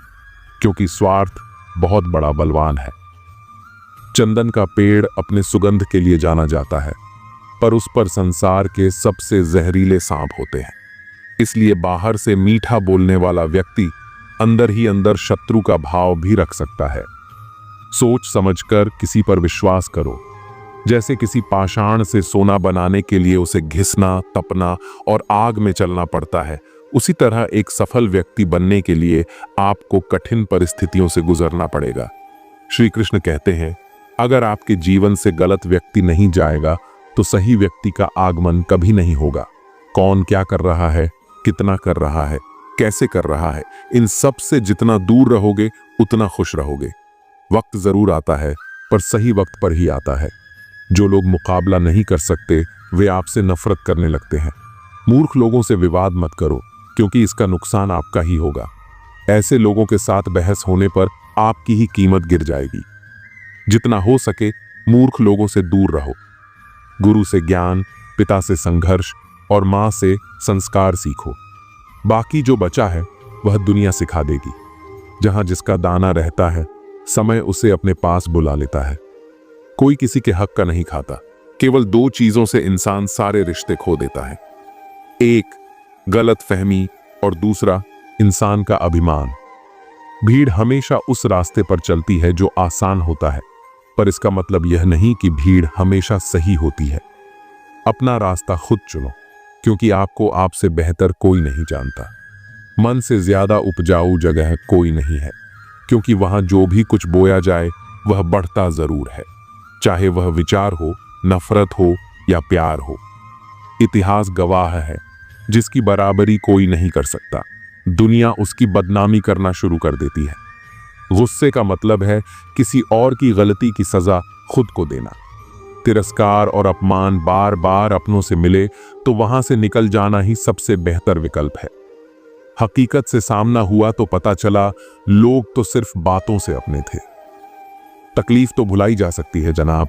क्योंकि स्वार्थ बहुत बड़ा बलवान है। चंदन का पेड़ अपने सुगंध के लिए जाना जाता है, पर उस पर संसार के सबसे जहरीले सांप होते हैं। इसलिए बाहर से मीठा बोलने वाला व्यक्ति अंदर ही अंदर शत्रु का भाव भी रख सकता है। सोच समझकर किसी पर विश्वास करो। जैसे किसी पाषाण से सोना बनाने के लिए उसे घिसना, तपना और आग में चलना पड़ता है, उसी तरह एक सफल व्यक्ति बनने के लिए आपको कठिन परिस्थितियों से गुजरना पड़ेगा। श्री कृष्ण कहते हैं, अगर आपके जीवन से गलत व्यक्ति नहीं जाएगा तो सही व्यक्ति का आगमन कभी नहीं होगा। कौन क्या कर रहा है, कितना कर रहा है, कैसे कर रहा है, इन सब से जितना दूर रहोगे उतना खुश रहोगे। वक्त जरूर आता है, पर सही वक्त पर ही आता है। जो लोग मुकाबला नहीं कर सकते वे आपसे नफरत करने लगते हैं। मूर्ख लोगों से विवाद मत करो, क्योंकि इसका नुकसान आपका ही होगा। ऐसे लोगों के साथ बहस होने पर आपकी ही कीमत गिर जाएगी। जितना हो सके मूर्ख लोगों से दूर रहो। गुरु से ज्ञान, पिता से संघर्ष और मां से संस्कार सीखो। बाकी जो बचा है वह दुनिया सिखा देगी। जहां जिसका दाना रहता है, समय उसे अपने पास बुला लेता है। कोई किसी के हक का नहीं खाता। केवल दो चीजों से इंसान सारे रिश्ते खो देता है, एक गलत फहमी और दूसरा इंसान का अभिमान। भीड़ हमेशा उस रास्ते पर चलती है जो आसान होता है, पर इसका मतलब यह नहीं कि भीड़ हमेशा सही होती है। अपना रास्ता खुद चुनो, क्योंकि आपको आपसे बेहतर कोई नहीं जानता। मन से ज्यादा उपजाऊ जगह कोई नहीं है, क्योंकि वहां जो भी कुछ बोया जाए वह बढ़ता जरूर है, चाहे वह विचार हो, नफरत हो या प्यार हो। इतिहास गवाह है, जिसकी बराबरी कोई नहीं कर सकता, दुनिया उसकी बदनामी करना शुरू कर देती है। गुस्से का मतलब है किसी और की गलती की सजा खुद को देना। तिरस्कार और अपमान बार बार अपनों से मिले तो वहां से निकल जाना ही सबसे बेहतर विकल्प है। हकीकत से सामना हुआ तो पता चला लोग तो सिर्फ बातों से अपने थे। तकलीफ तो भुलाई जा सकती है जनाब,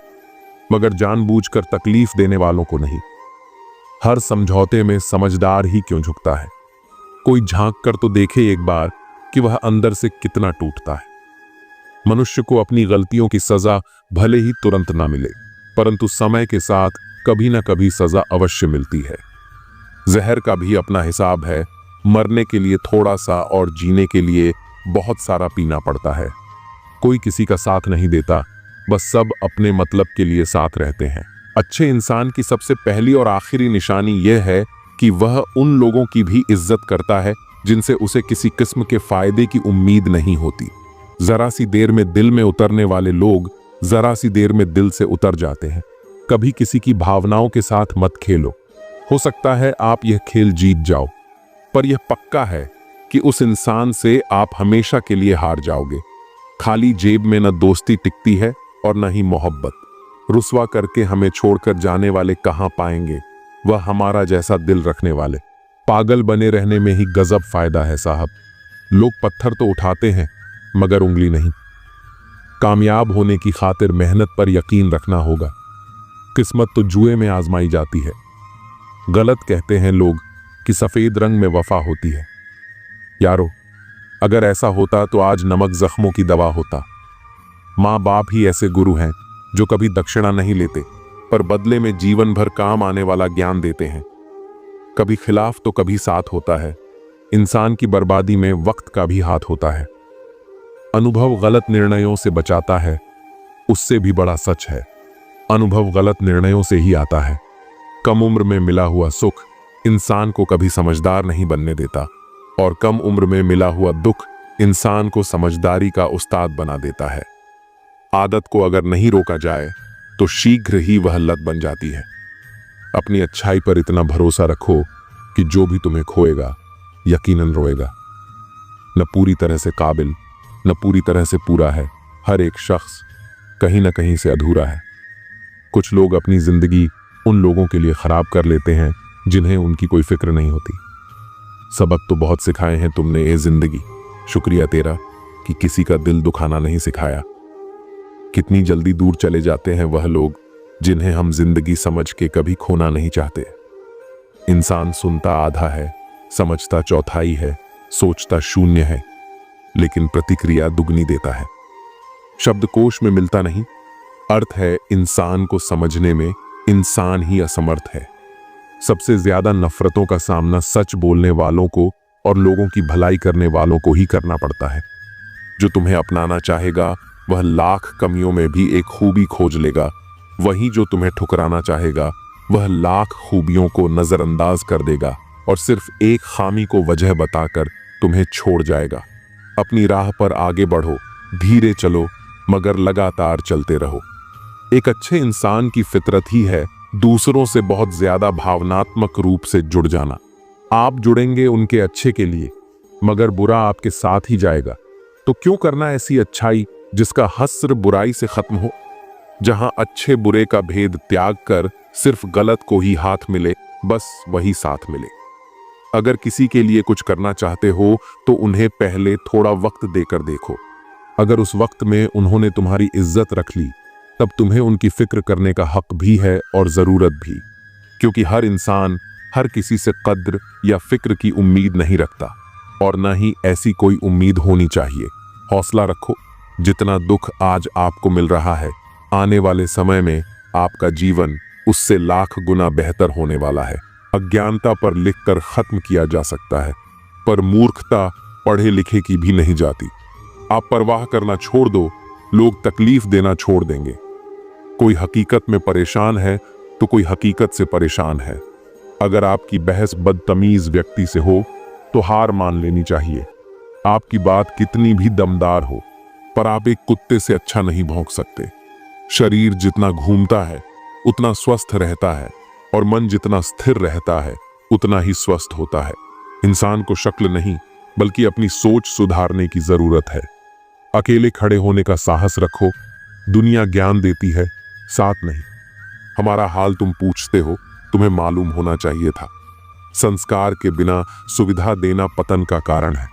मगर जानबूझकर तकलीफ देने वालों को नहीं। हर समझौते में समझदार ही क्यों झुकता है। कोई झांक कर तो देखे एक बार कि वह अंदर से कितना टूटता है। मनुष्य को अपनी गलतियों की सजा भले ही तुरंत ना मिले, परंतु समय के साथ कभी ना कभी सजा अवश्य मिलती है। जहर का भी अपना हिसाब है। मरने के लिए थोड़ा सा और जीने के लिए बहुत सारा पीना पड़ता है। कोई किसी का साथ नहीं देता, बस सब अपने मतलब के लिए साथ रहते हैं। अच्छे इंसान की सबसे पहली और आखिरी निशानी यह है कि वह उन लोगों की भी इज्जत करता है जिनसे उसे किसी किस्म के फायदे की उम्मीद नहीं होती। जरा सी देर में दिल में उतरने वाले लोग जरा सी देर में दिल से उतर जाते हैं। कभी किसी की भावनाओं के साथ मत खेलो। हो सकता है आप यह खेल जीत जाओ, पर यह पक्का है कि उस इंसान से आप हमेशा के लिए हार जाओगे। खाली जेब में न दोस्ती टिकती है और न ही मोहब्बत। रुसवा करके हमें छोड़कर जाने वाले कहां पाएंगे वह हमारा जैसा दिल रखने वाले। पागल बने रहने में ही गजब फायदा है साहब। लोग पत्थर तो उठाते हैं मगर उंगली नहीं। कामयाब होने की खातिर मेहनत पर यकीन रखना होगा। किस्मत तो जुए में आजमाई जाती है। गलत कहते हैं लोग कि सफेद रंग में वफा होती है। यारो, अगर ऐसा होता तो आज नमक जख्मों की दवा होता। माँ बाप ही ऐसे गुरु हैं जो कभी दक्षिणा नहीं लेते, पर बदले में जीवन भर काम आने वाला ज्ञान देते हैं। कभी खिलाफ तो कभी साथ होता है। इंसान की बर्बादी में वक्त का भी हाथ होता है। अनुभव गलत निर्णयों से बचाता है, उससे भी बड़ा सच है। अनुभव गलत निर्णयों से ही आता है। कम उम्र में मिला हुआ सुख इंसान को कभी समझदार नहीं बनने देता, और कम उम्र में मिला हुआ दुख इंसान को समझदारी का उस्ताद बना देता है। आदत को अगर नहीं रोका जाए तो शीघ्र ही वह लत बन जाती है। अपनी अच्छाई पर इतना भरोसा रखो कि जो भी तुम्हें खोएगा यकीनन रोएगा। न पूरी तरह से काबिल, न पूरी तरह से पूरा है हर एक शख्स, कहीं ना कहीं से अधूरा है। कुछ लोग अपनी जिंदगी उन लोगों के लिए खराब कर लेते हैं जिन्हें उनकी कोई फिक्र नहीं होती। सबक तो बहुत सिखाए हैं तुमने ये जिंदगी, शुक्रिया तेरा कि किसी का दिल दुखाना नहीं सिखाया। कितनी जल्दी दूर चले जाते हैं वह लोग जिन्हें हम जिंदगी समझ के कभी खोना नहीं चाहते। इंसान सुनता आधा है, समझता चौथाई है, सोचता शून्य है, लेकिन प्रतिक्रिया दुगनी देता है। शब्दकोश में मिलता नहीं, अर्थ है इंसान को समझने में इंसान ही असमर्थ है। सबसे ज्यादा नफरतों का सामना सच बोलने वालों को और लोगों की भलाई करने वालों को ही करना पड़ता है। जो तुम्हें अपनाना चाहेगा वह लाख कमियों में भी एक खूबी खोज लेगा, वहीं जो तुम्हें ठुकराना चाहेगा वह लाख खूबियों को नजरअंदाज कर देगा और सिर्फ एक खामी को वजह बताकर तुम्हें छोड़ जाएगा। अपनी राह पर आगे बढ़ो, धीरे चलो मगर लगातार चलते रहो। एक अच्छे इंसान की फितरत ही है दूसरों से बहुत ज्यादा भावनात्मक रूप से जुड़ जाना। आप जुड़ेंगे उनके अच्छे के लिए, मगर बुरा आपके साथ ही जाएगा। तो क्यों करना ऐसी अच्छाई जिसका हस्र बुराई से खत्म हो। जहां अच्छे बुरे का भेद त्याग कर सिर्फ गलत को ही हाथ मिले, बस वही साथ मिले। अगर किसी के लिए कुछ करना चाहते हो तो उन्हें पहले थोड़ा वक्त देकर देखो। अगर उस वक्त में उन्होंने तुम्हारी इज्जत रख ली, तब तुम्हें उनकी फिक्र करने का हक भी है और जरूरत भी, क्योंकि हर इंसान हर किसी से कद्र या फिक्र की उम्मीद नहीं रखता और न ही ऐसी कोई उम्मीद होनी चाहिए। हौसला रखो, जितना दुख आज आपको मिल रहा है, आने वाले समय में आपका जीवन उससे लाख गुना बेहतर होने वाला है। अज्ञानता पर लिखकर खत्म किया जा सकता है, पर मूर्खता पढ़े लिखे की भी नहीं जाती। आप परवाह करना छोड़ दो, लोग तकलीफ देना छोड़ देंगे। कोई हकीकत में परेशान है तो कोई हकीकत से परेशान है। अगर आपकी बहस बदतमीज व्यक्ति से हो तो हार मान लेनी चाहिए। आपकी बात कितनी भी दमदार हो, पर आप एक कुत्ते से अच्छा नहीं भौंक सकते। शरीर जितना घूमता है उतना स्वस्थ रहता है और मन जितना स्थिर रहता है उतना ही स्वस्थ होता है। इंसान को शक्ल नहीं बल्कि अपनी सोच सुधारने की जरूरत है। अकेले खड़े होने का साहस रखो, दुनिया ज्ञान देती है, साथ नहीं। हमारा हाल तुम पूछते हो, तुम्हें मालूम होना चाहिए था। संस्कार के बिना सुविधा देना पतन का कारण है।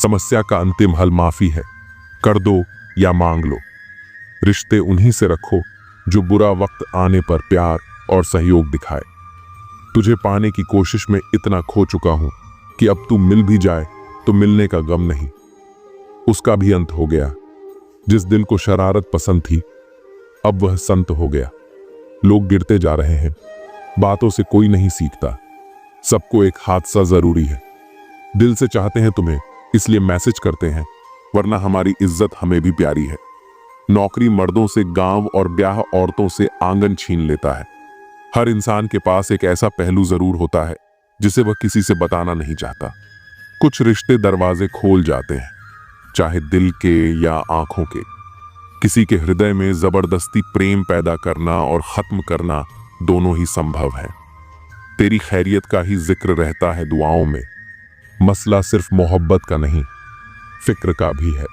समस्या का अंतिम हल माफी है, कर दो या मांग लो। रिश्ते उन्हीं से रखो जो बुरा वक्त आने पर प्यार और सहयोग दिखाए। तुझे पाने की कोशिश में इतना खो चुका हूं कि अब तू मिल भी जाए तो मिलने का गम नहीं। उसका भी अंत हो गया। जिस दिल को शरारत पसंद थी, अब वह संत हो गया। लोग गिरते जा रहे हैं, बातों से कोई नहीं सीखता। सबको एक हादसा जरूरी है। दिल से चाहते हैं तुम्हें, इसलिए मैसेज करते हैं, वरना हमारी इज्जत हमें भी प्यारी है। नौकरी मर्दों से गांव और ब्याह औरतों से आंगन छीन लेता है। हर इंसान के पास एक ऐसा पहलू जरूर होता है जिसे वह किसी से बताना नहीं चाहता। कुछ रिश्ते दरवाजे खोल जाते हैं, चाहे दिल के या आंखों के। किसी के हृदय में जबरदस्ती प्रेम पैदा करना और खत्म करना दोनों ही संभव है। तेरी खैरियत का ही जिक्र रहता है दुआओं में। मसला सिर्फ मोहब्बत का नहीं, फिक्र का भी है।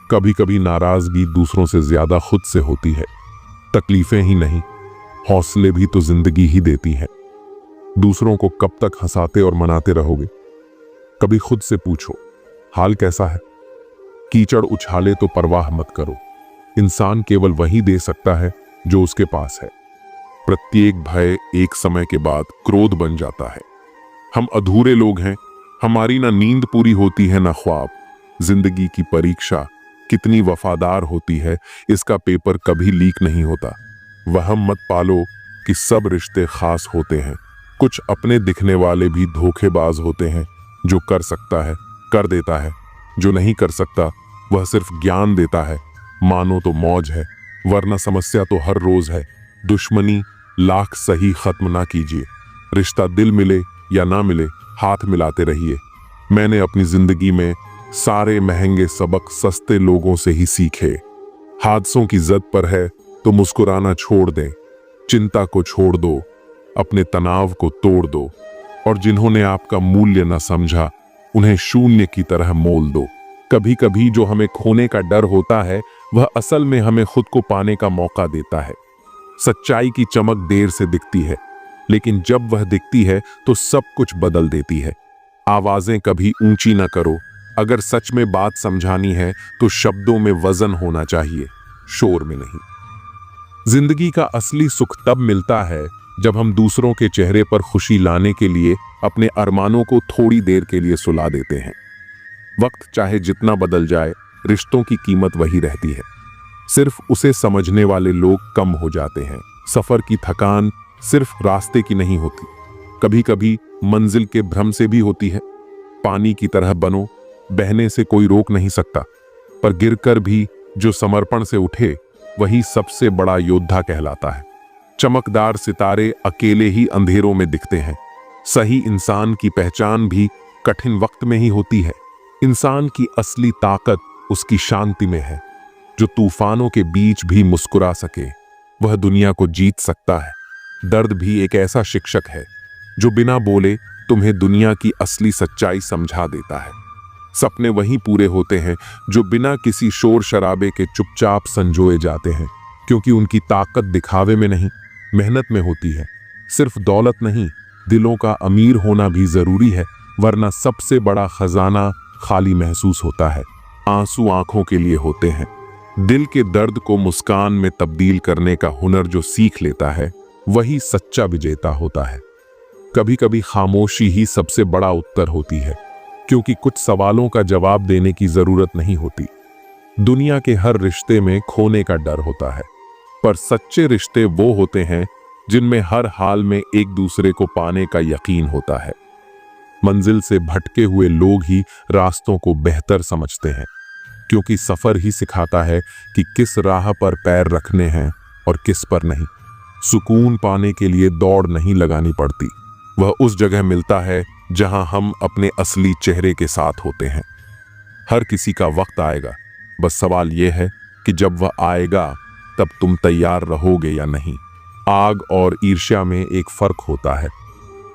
कभी कभी नाराजगी दूसरों से ज्यादा खुद से होती है। तकलीफें ही नहीं, हौसले भी तो जिंदगी ही देती है। दूसरों को कब तक हंसाते और मनाते रहोगे? कभी खुद से पूछो, हाल कैसा है? कीचड़ उछाले तो परवाह मत करो। इंसान केवल वही दे सकता है जो उसके पास है। प्रत्येक भय एक समय के बाद क्रोध बन जाता है। हम अधूरे लोग हैं, हमारी ना नींद पूरी होती है ना ख्वाब। जिंदगी की परीक्षा कितनी वफादार होती है, इसका पेपर कभी लीक नहीं होता। वहम मत पालो कि सब रिश्ते खास होते हैं। कुछ अपने दिखने वाले भी धोखेबाज होते हैं। जो कर सकता है कर देता है, जो नहीं कर सकता वह सिर्फ ज्ञान देता है। मानो तो मौज है, वरना समस्या तो हर रोज है। दुश्मनी लाख सही खत्म ना कीजिए। रिश्ता दिल मिले या ना मिले, हाथ मिलाते रहिए। मैंने अपनी जिंदगी में सारे महंगे सबक सस्ते लोगों से ही सीखे। हादसों की जद पर है तो मुस्कुराना छोड़ दें, चिंता को छोड़ दो, अपने तनाव को तोड़ दो, और जिन्होंने आपका मूल्य न समझा उन्हें शून्य की तरह मोल दो। कभी कभी जो हमें खोने का डर होता है वह असल में हमें खुद को पाने का मौका देता है। सच्चाई की चमक देर से दिखती है, लेकिन जब वह दिखती है तो सब कुछ बदल देती है। आवाजें कभी ऊंची न करो। अगर सच में बात समझानी है तो शब्दों में वजन होना चाहिए, शोर में नहीं। जिंदगी का असली सुख तब मिलता है जब हम दूसरों के चेहरे पर खुशी लाने के लिए अपने अरमानों को थोड़ी देर के लिए सुला देते हैं। वक्त चाहे जितना बदल जाए, रिश्तों की कीमत वही रहती है। सिर्फ उसे समझने वाले लोग कम हो जाते हैं। सफर की थकान सिर्फ रास्ते की नहीं होती, कभी कभी मंजिल के भ्रम से भी होती है। पानी की तरह बनो, बहने से कोई रोक नहीं सकता, पर गिरकर भी जो समर्पण से उठे वही सबसे बड़ा योद्धा कहलाता है। चमकदार सितारे अकेले ही अंधेरों में दिखते हैं। सही इंसान की पहचान भी कठिन वक्त में ही होती है। इंसान की असली ताकत उसकी शांति में है। जो तूफानों के बीच भी मुस्कुरा सके वह दुनिया को जीत सकता है। दर्द भी एक ऐसा शिक्षक है जो बिना बोले तुम्हें दुनिया की असली सच्चाई समझा देता है। सपने वहीं पूरे होते हैं जो बिना किसी शोर शराबे के चुपचाप संजोए जाते हैं, क्योंकि उनकी ताकत दिखावे में नहीं, मेहनत में होती है। सिर्फ दौलत नहीं, दिलों का अमीर होना भी जरूरी है, वरना सबसे बड़ा खजाना खाली महसूस होता है। आंसू आंखों के लिए होते हैं। दिल के दर्द को मुस्कान में तब्दील करने का हुनर जो सीख लेता है वही सच्चा विजेता होता है। कभी कभी खामोशी ही सबसे बड़ा उत्तर होती है, क्योंकि कुछ सवालों का जवाब देने की जरूरत नहीं होती। दुनिया के हर रिश्ते में खोने का डर होता है, पर सच्चे रिश्ते वो होते हैं जिनमें हर हाल में एक दूसरे को पाने का यकीन होता है। मंजिल से भटके हुए लोग ही रास्तों को बेहतर समझते हैं, क्योंकि सफर ही सिखाता है कि किस राह पर पैर रखने हैं और किस पर नहीं। सुकून पाने के लिए दौड़ नहीं लगानी पड़ती, वह उस जगह मिलता है जहां हम अपने असली चेहरे के साथ होते हैं। हर किसी का वक्त आएगा, बस सवाल यह है कि जब वह आएगा तब तुम तैयार रहोगे या नहीं। आग और ईर्ष्या में एक फर्क होता है।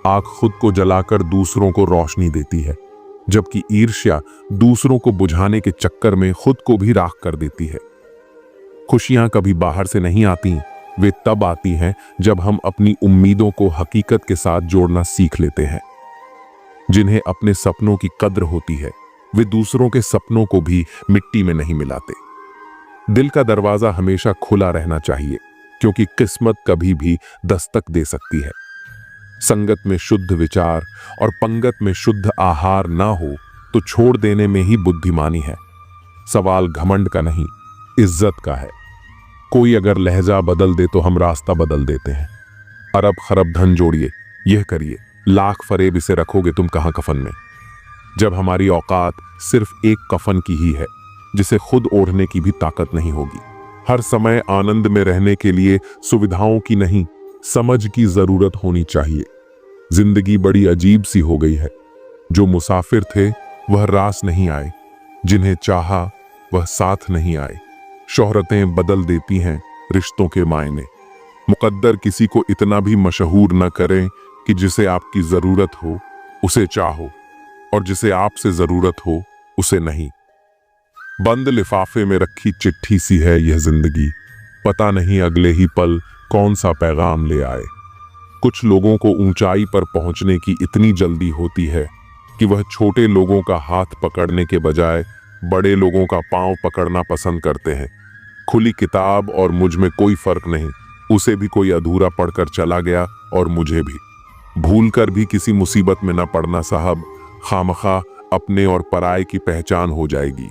आग खुद को जलाकर दूसरों को रोशनी देती है, जबकि ईर्ष्या दूसरों को बुझाने के चक्कर में खुद को भी राख कर देती है। खुशियां कभी बाहर से नहीं आती, वे तब आती हैं जब हम अपनी उम्मीदों को हकीकत के साथ जोड़ना सीख लेते हैं। जिन्हें अपने सपनों की कद्र होती है वे दूसरों के सपनों को भी मिट्टी में नहीं मिलाते। दिल का दरवाजा हमेशा खुला रहना चाहिए, क्योंकि किस्मत कभी भी दस्तक दे सकती है। संगत में शुद्ध विचार और पंगत में शुद्ध आहार ना हो तो छोड़ देने में ही बुद्धिमानी है। सवाल घमंड का नहीं, इज्जत का है। कोई अगर लहजा बदल दे तो हम रास्ता बदल देते हैं। अरब खरब धन जोड़िए, यह करिए, लाख फरेब इसे रखोगे तुम कहां कफन में। जब हमारी औकात सिर्फ एक कफन की ही है, जिसे खुद ओढ़ने की भी ताकत नहीं होगी। हर समय आनंद में रहने के लिए सुविधाओं की नहीं, समझ की जरूरत होनी चाहिए। जिंदगी बड़ी अजीब सी हो गई है। जो मुसाफिर थे वह रास नहीं आए, जिन्हें चाहा वह साथ नहीं आए। शोहरतें बदल देती हैं रिश्तों के मायने। मुकद्दर किसी को इतना भी मशहूर न करें कि जिसे आपकी जरूरत हो उसे चाहो, और जिसे आपसे जरूरत हो उसे नहीं। बंद लिफाफे में रखी चिट्ठी सी है यह जिंदगी, पता नहीं अगले ही पल कौन सा पैगाम ले आए। कुछ लोगों को ऊंचाई पर पहुंचने की इतनी जल्दी होती है कि वह छोटे लोगों का हाथ पकड़ने के बजाय बड़े लोगों का पांव पकड़ना पसंद करते हैं। खुली किताब और मुझ में कोई फर्क नहीं, उसे भी कोई अधूरा पढ़कर चला गया और मुझे भी। भूलकर भी किसी मुसीबत में न पड़ना साहब, खामखा अपने और पराये की पहचान हो जाएगी।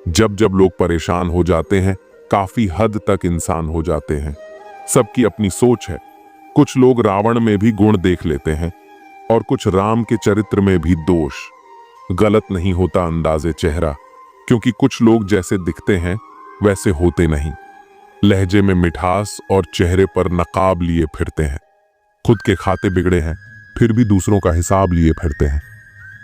जब जब लोग परेशान हो जाते हैं काफी हद तक इंसान हो जाते हैं। सबकी अपनी सोच है। कुछ लोग रावण में भी गुण देख लेते हैं और कुछ राम के चरित्र में भी दोष। गलत नहीं होता अंदाजे चेहरा, क्योंकि कुछ लोग जैसे दिखते हैं वैसे होते नहीं। लहजे में मिठास और चेहरे पर नकाब लिए फिरते हैं। खुद के खाते बिगड़े हैं फिर भी दूसरों का हिसाब लिए फिरते हैं।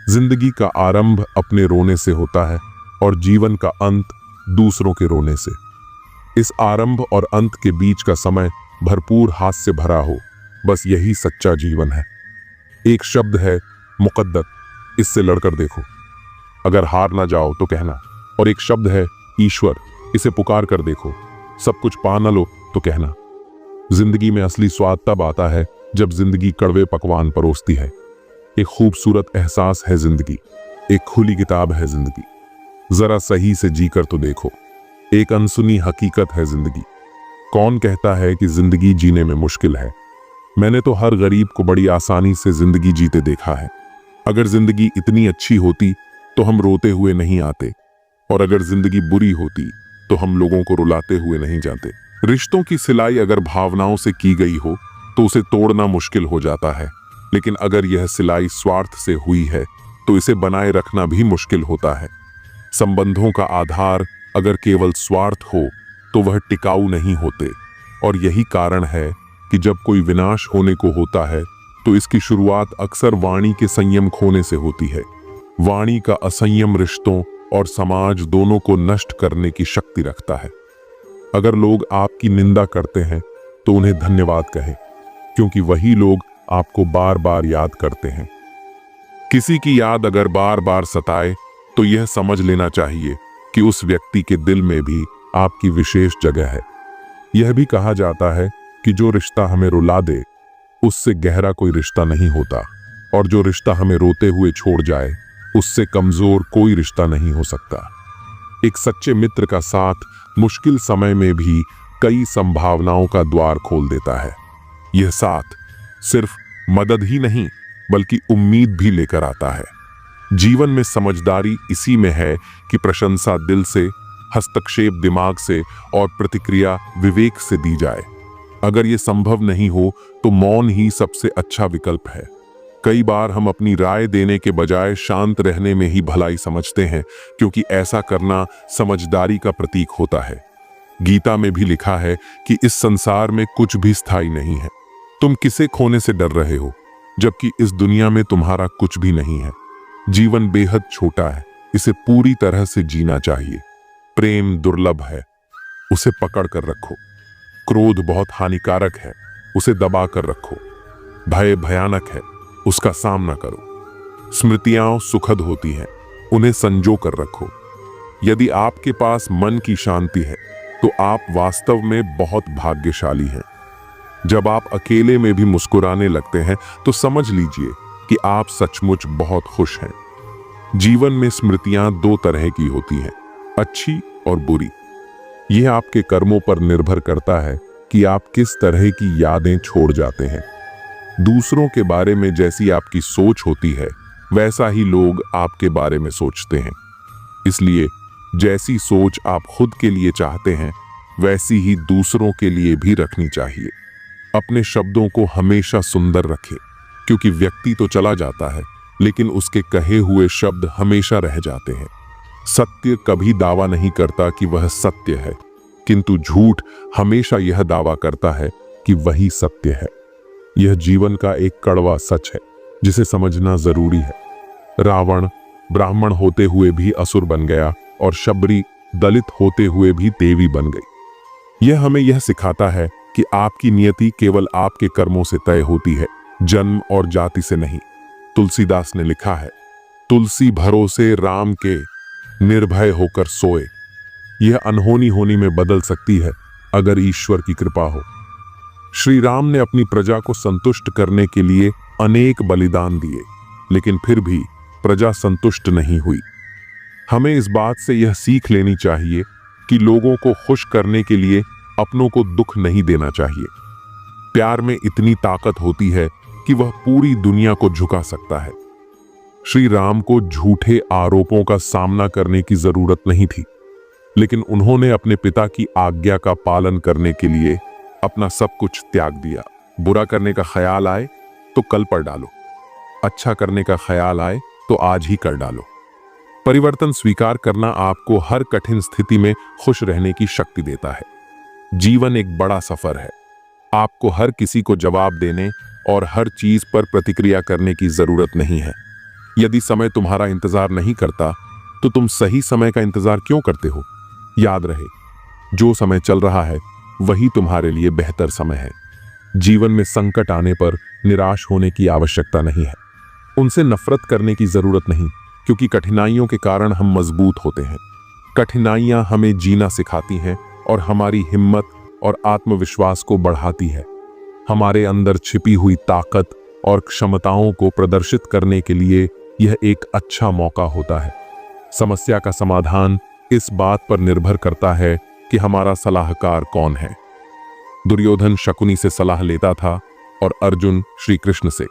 जिंदगी का आरंभ अपने रोने से होता है और जीवन का अंत दूसरों के रोने से। इस आरंभ और अंत के बीच का समय भरपूर हास्य से भरा हो, बस यही सच्चा जीवन है। एक शब्द है मुकद्दर, इससे लड़कर देखो, अगर हार ना जाओ तो कहना। और एक शब्द है ईश्वर, इसे पुकार कर देखो, सब कुछ पा न लो तो कहना। जिंदगी में असली स्वाद तब आता है जब जिंदगी कड़वे पकवान परोसती है। एक खूबसूरत एहसास है जिंदगी, एक खुली किताब है जिंदगी, जरा सही से जीकर तो देखो। एक अनसुनी हकीकत है जिंदगी। कौन कहता है कि जिंदगी जीने में मुश्किल है? मैंने तो हर गरीब को बड़ी आसानी से जिंदगी जीते देखा है। अगर जिंदगी इतनी अच्छी होती तो हम रोते हुए नहीं आते, और अगर जिंदगी बुरी होती तो हम लोगों को रुलाते हुए नहीं जाते। रिश्तों की सिलाई अगर भावनाओं से की गई हो तो उसे तोड़ना मुश्किल हो जाता है, लेकिन अगर यह सिलाई स्वार्थ से हुई है तो इसे बनाए रखना भी मुश्किल होता है। संबंधों का आधार अगर केवल स्वार्थ हो तो वह टिकाऊ नहीं होते, और यही कारण है कि जब कोई विनाश होने को होता है तो इसकी शुरुआत अक्सर वाणी के संयम खोने से होती है। वाणी का असंयम रिश्तों और समाज दोनों को नष्ट करने की शक्ति रखता है। अगर लोग आपकी निंदा करते हैं तो उन्हें धन्यवाद कहें, क्योंकि वही लोग आपको बार बार याद करते हैं। किसी की याद अगर बार बार सताए तो यह समझ लेना चाहिए कि उस व्यक्ति के दिल में भी आपकी विशेष जगह है। यह भी कहा जाता है कि जो रिश्ता हमें रुला दे उससे गहरा कोई रिश्ता नहीं होता, और जो रिश्ता हमें रोते हुए छोड़ जाए उससे कमजोर कोई रिश्ता नहीं हो सकता। एक सच्चे मित्र का साथ मुश्किल समय में भी कई संभावनाओं का द्वार खोल देता है। यह साथ सिर्फ मदद ही नहीं बल्कि उम्मीद भी लेकर आता है। जीवन में समझदारी इसी में है कि प्रशंसा दिल से, हस्तक्षेप दिमाग से और प्रतिक्रिया विवेक से दी जाए। अगर ये संभव नहीं हो तो मौन ही सबसे अच्छा विकल्प है। कई बार हम अपनी राय देने के बजाय शांत रहने में ही भलाई समझते हैं, क्योंकि ऐसा करना समझदारी का प्रतीक होता है। गीता में भी लिखा है कि इस संसार में कुछ भी स्थायी नहीं है। तुम किसे खोने से डर रहे हो, जबकि इस दुनिया में तुम्हारा कुछ भी नहीं है। जीवन बेहद छोटा है, इसे पूरी तरह से जीना चाहिए। प्रेम दुर्लभ है, उसे पकड़ कर रखो। क्रोध बहुत हानिकारक है, उसे दबा कर रखो। भय भयानक है, उसका सामना करो। स्मृतियां सुखद होती हैं, उन्हें संजो कर रखो। यदि आपके पास मन की शांति है तो आप वास्तव में बहुत भाग्यशाली हैं। जब आप अकेले में भी मुस्कुराने लगते हैं तो समझ लीजिए कि आप सचमुच बहुत खुश हैं। जीवन में स्मृतियां दो तरह की होती हैं, अच्छी और बुरी। यह आपके कर्मों पर निर्भर करता है कि आप किस तरह की यादें छोड़ जाते हैं। दूसरों के बारे में जैसी आपकी सोच होती है वैसा ही लोग आपके बारे में सोचते हैं। इसलिए जैसी सोच आप खुद के लिए चाहते हैं वैसी ही दूसरों के लिए भी रखनी चाहिए। अपने शब्दों को हमेशा सुंदर रखें, क्योंकि व्यक्ति तो चला जाता है लेकिन उसके कहे हुए शब्द हमेशा रह जाते हैं। सत्य कभी दावा नहीं करता कि वह सत्य है, किंतु झूठ हमेशा यह दावा करता है कि वही सत्य है। यह जीवन का एक कड़वा सच है जिसे समझना जरूरी है। रावण ब्राह्मण होते हुए भी असुर बन गया और शबरी दलित होते हुए भी देवी बन गई। यह हमें यह सिखाता है कि आपकी नियति केवल आपके कर्मों से तय होती है, जन्म और जाति से नहीं। तुलसीदास ने लिखा है, तुलसी भरोसे राम के निर्भय होकर सोए। यह अनहोनी होनी में बदल सकती है अगर ईश्वर की कृपा हो। श्री राम ने अपनी प्रजा को संतुष्ट करने के लिए अनेक बलिदान दिए, लेकिन फिर भी प्रजा संतुष्ट नहीं हुई। हमें इस बात से यह सीख लेनी चाहिए कि लोगों को खुश करने के लिए अपनों को दुख नहीं देना चाहिए। प्यार में इतनी ताकत होती है कि वह पूरी दुनिया को झुका सकता है। श्री राम को झूठे आरोपों का सामना करने की जरूरत नहीं थी, लेकिन उन्होंने अपने पिता की आज्ञा का पालन करने के लिए अपना सब कुछ त्याग दिया। बुरा करने का ख्याल आए तो कल पर डालो, अच्छा करने का ख्याल आए तो आज ही कर डालो। परिवर्तन स्वीकार करना आपको हर कठिन स्थिति में खुश रहने की शक्ति देता है। जीवन एक बड़ा सफर है। आपको हर किसी को जवाब देने और हर चीज पर प्रतिक्रिया करने की जरूरत नहीं है। यदि समय तुम्हारा इंतजार नहीं करता तो तुम सही समय का इंतजार क्यों करते हो? याद रहे, जो समय चल रहा है वही तुम्हारे लिए बेहतर समय है। जीवन में संकट आने पर निराश होने की आवश्यकता नहीं है। उनसे नफरत करने की जरूरत नहीं, क्योंकि कठिनाइयों के कारण हम मजबूत होते हैं। कठिनाइयां हमें जीना सिखाती हैं और हमारी हिम्मत और आत्मविश्वास को बढ़ाती है। हमारे अंदर छिपी हुई ताकत और क्षमताओं को प्रदर्शित करने के लिए यह एक अच्छा मौका होता है। समस्या का समाधान इस बात पर निर्भर करता है कि हमारा सलाहकार कौन है। दुर्योधन शकुनी से सलाह लेता था और अर्जुन श्री कृष्ण से।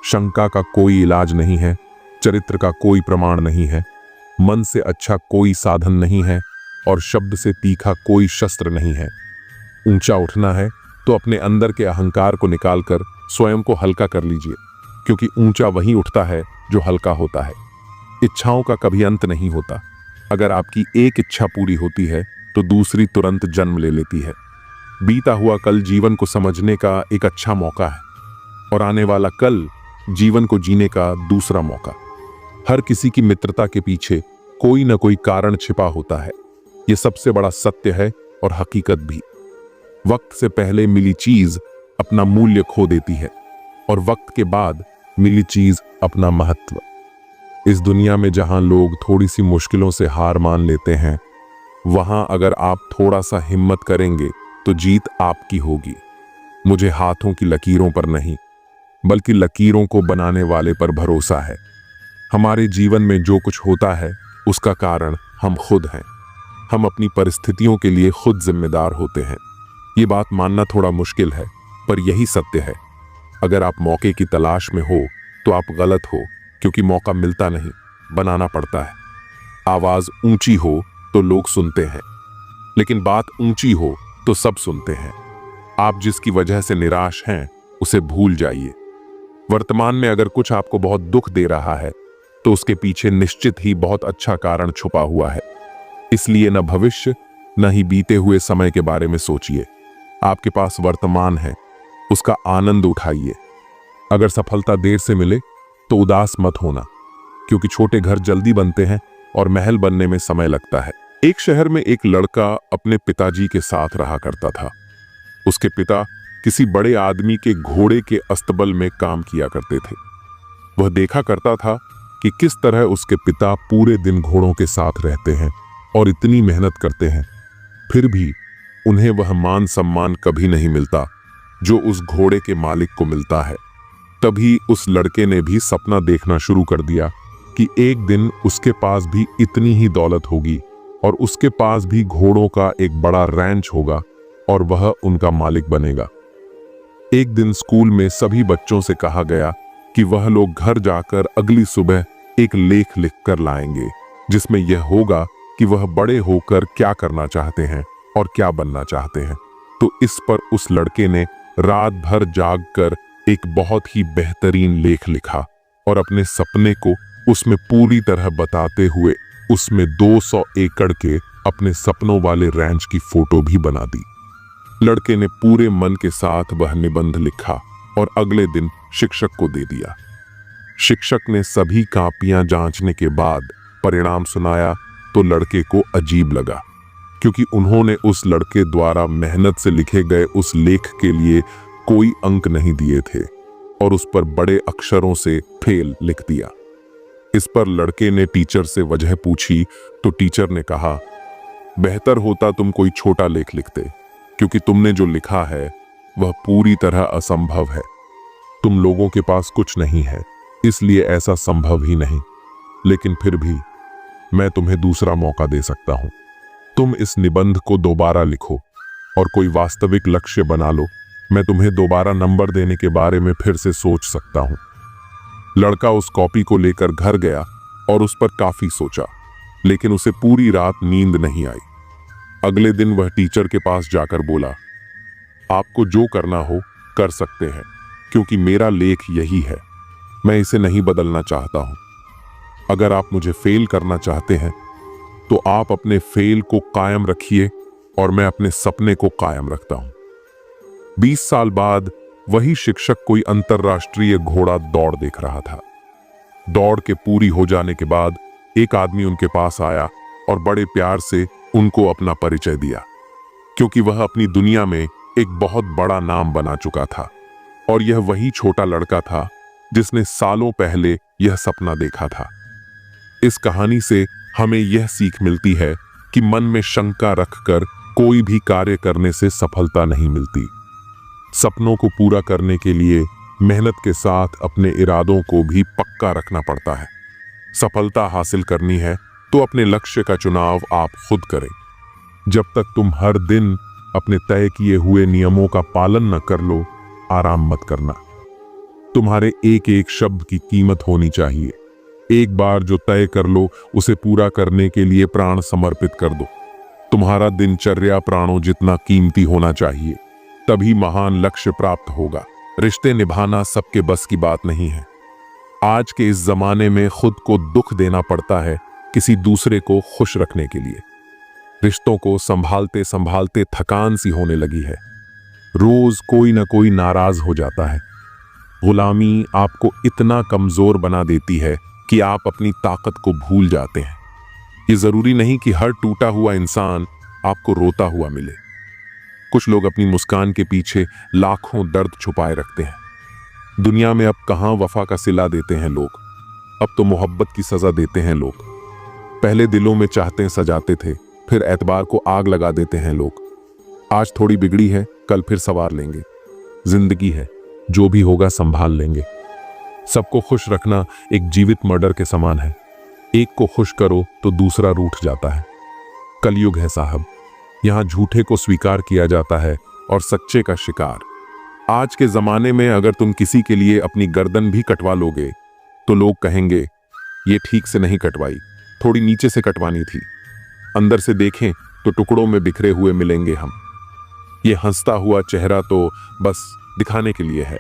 शंका का कोई इलाज नहीं है, चरित्र का कोई प्रमाण नहीं है, मन से अच्छा कोई साधन नहीं है और शब्द से तीखा कोई शस्त्र नहीं है। ऊंचा उठना है तो अपने अंदर के अहंकार को निकालकर स्वयं को हल्का कर लीजिए, क्योंकि ऊंचा वही उठता है जो हल्का होता है। इच्छाओं का कभी अंत नहीं होता। अगर आपकी एक इच्छा पूरी होती है तो दूसरी तुरंत जन्म ले लेती है। बीता हुआ कल जीवन को समझने का एक अच्छा मौका है और आने वाला कल जीवन को जीने का दूसरा मौका। हर किसी की मित्रता के पीछे कोई न कोई कारण छिपा होता है। यह सबसे बड़ा सत्य है और हकीकत भी। वक्त से पहले मिली चीज अपना मूल्य खो देती है और वक्त के बाद मिली चीज अपना महत्व। इस दुनिया में जहां लोग थोड़ी सी मुश्किलों से हार मान लेते हैं, वहां अगर आप थोड़ा सा हिम्मत करेंगे तो जीत आपकी होगी। मुझे हाथों की लकीरों पर नहीं, बल्कि लकीरों को बनाने वाले पर भरोसा है। हमारे जीवन में जो कुछ होता है उसका कारण हम खुद हैं। हम अपनी परिस्थितियों के लिए खुद जिम्मेदार होते हैं। ये बात मानना थोड़ा मुश्किल है, पर यही सत्य है। अगर आप मौके की तलाश में हो तो आप गलत हो, क्योंकि मौका मिलता नहीं, बनाना पड़ता है। आवाज ऊंची हो तो लोग सुनते हैं, लेकिन बात ऊंची हो तो सब सुनते हैं। आप जिसकी वजह से निराश हैं उसे भूल जाइए। वर्तमान में अगर कुछ आपको बहुत दुख दे रहा है तो उसके पीछे निश्चित ही बहुत अच्छा कारण छुपा हुआ है। इसलिए न भविष्य न ही बीते हुए समय के बारे में सोचिए। आपके पास वर्तमान है, उसका आनंद उठाइए। अगर सफलता देर से मिले तो उदास मत होना, क्योंकि छोटे घर जल्दी बनते हैं और महल बनने में समय लगता है। एक शहर में एक लड़का अपने पिताजी के साथ रहा करता था। उसके पिता किसी बड़े आदमी के घोड़े के अस्तबल में काम किया करते थे। वह देखा करता था कि किस तरह उसके पिता पूरे दिन घोड़ों के साथ रहते हैं और इतनी मेहनत करते हैं, फिर भी उन्हें वह मान सम्मान कभी नहीं मिलता जो उस घोड़े के मालिक को मिलता है। तभी उस लड़के ने भी सपना देखना शुरू कर दिया कि एक दिन उसके पास भी इतनी ही दौलत होगी और उसके पास भी घोड़ों का एक बड़ा रैंच होगा और वह उनका मालिक बनेगा। एक दिन स्कूल में सभी बच्चों से कहा गया कि वह लोग घर जाकर अगली सुबह एक लेख लिखकर लाएंगे, जिसमें यह होगा कि वह बड़े होकर क्या करना चाहते हैं और क्या बनना चाहते हैं। तो इस पर उस लड़के ने रात भर जागकर एक बहुत ही बेहतरीन लेख लिखा और अपने सपने को उसमें पूरी तरह बताते हुए उसमें 200 एकड़ के अपने सपनों वाले रैंच की फोटो भी बना दी। लड़के ने पूरे मन के साथ वह निबंध लिखा और अगले दिन शिक्षक को दे दिया। शिक्षक ने सभी कापियां जांचने के बाद परिणाम सुनाया तो लड़के को अजीब लगा, क्योंकि उन्होंने उस लड़के द्वारा मेहनत से लिखे गए उस लेख के लिए कोई अंक नहीं दिए थे और उस पर बड़े अक्षरों से फेल लिख दिया। इस पर लड़के ने टीचर से वजह पूछी तो टीचर ने कहा, बेहतर होता तुम कोई छोटा लेख लिखते, क्योंकि तुमने जो लिखा है वह पूरी तरह असंभव है। तुम लोगों के पास कुछ नहीं है, इसलिए ऐसा संभव ही नहीं। लेकिन फिर भी मैं तुम्हें दूसरा मौका दे सकता हूं। तुम इस निबंध को दोबारा लिखो और कोई वास्तविक लक्ष्य बना लो। मैं तुम्हें दोबारा नंबर देने के बारे में फिर से सोच सकता हूं। लड़का उस कॉपी को लेकर घर गया और उस पर काफी सोचा, लेकिन उसे पूरी रात नींद नहीं आई। अगले दिन वह टीचर के पास जाकर बोला, आपको जो करना हो कर सकते हैं, क्योंकि मेरा लेख यही है। मैं इसे नहीं बदलना चाहता हूं। अगर आप मुझे फेल करना चाहते हैं तो आप अपने फेल को कायम रखिए और मैं अपने सपने को कायम रखता हूं। 20 साल बाद वही शिक्षक कोई अंतरराष्ट्रीय घोड़ा दौड़ देख रहा था। दौड़ के पूरी हो जाने के बाद एक आदमी उनके पास आया और बड़े प्यार से उनको अपना परिचय दिया, क्योंकि वह अपनी दुनिया में एक बहुत बड़ा नाम बना चुका था और यह वही छोटा लड़का था जिसने सालों पहले यह सपना देखा था। इस कहानी से हमें यह सीख मिलती है कि मन में शंका रखकर कोई भी कार्य करने से सफलता नहीं मिलती। सपनों को पूरा करने के लिए मेहनत के साथ अपने इरादों को भी पक्का रखना पड़ता है। सफलता हासिल करनी है तो अपने लक्ष्य का चुनाव आप खुद करें। जब तक तुम हर दिन अपने तय किए हुए नियमों का पालन न कर लो, आराम मत करना। तुम्हारे एक एक शब्द की कीमत होनी चाहिए। एक बार जो तय कर लो, उसे पूरा करने के लिए प्राण समर्पित कर दो। तुम्हारा दिनचर्या प्राणों जितना कीमती होना चाहिए, तभी महान लक्ष्य प्राप्त होगा। रिश्ते निभाना सबके बस की बात नहीं है। आज के इस जमाने में खुद को दुख देना पड़ता है किसी दूसरे को खुश रखने के लिए। रिश्तों को संभालते संभालते थकान सी होने लगी है। रोज कोई ना कोई नाराज हो जाता है। गुलामी आपको इतना कमजोर बना देती है कि आप अपनी ताकत को भूल जाते हैं। ये जरूरी नहीं कि हर टूटा हुआ इंसान आपको रोता हुआ मिले। कुछ लोग अपनी मुस्कान के पीछे लाखों दर्द छुपाए रखते हैं। दुनिया में अब कहां वफा का सिला देते हैं लोग, अब तो मोहब्बत की सजा देते हैं लोग। पहले दिलों में चाहते सजाते थे, फिर एतबार को आग लगा देते हैं लोग। आज थोड़ी बिगड़ी है, कल फिर संवार लेंगे। जिंदगी है, जो भी होगा संभाल लेंगे। सबको खुश रखना एक जीवित मर्डर के समान है। एक को खुश करो तो दूसरा रूठ जाता है। कलयुग है साहब, यहां झूठे को स्वीकार किया जाता है और सच्चे का शिकार। आज के जमाने में अगर तुम किसी के लिए अपनी गर्दन भी कटवा लोगे तो लोग कहेंगे ये ठीक से नहीं कटवाई, थोड़ी नीचे से कटवानी थी। अंदर से देखें तो टुकड़ों में बिखरे हुए मिलेंगे हम। ये हंसता हुआ चेहरा तो बस दिखाने के लिए है।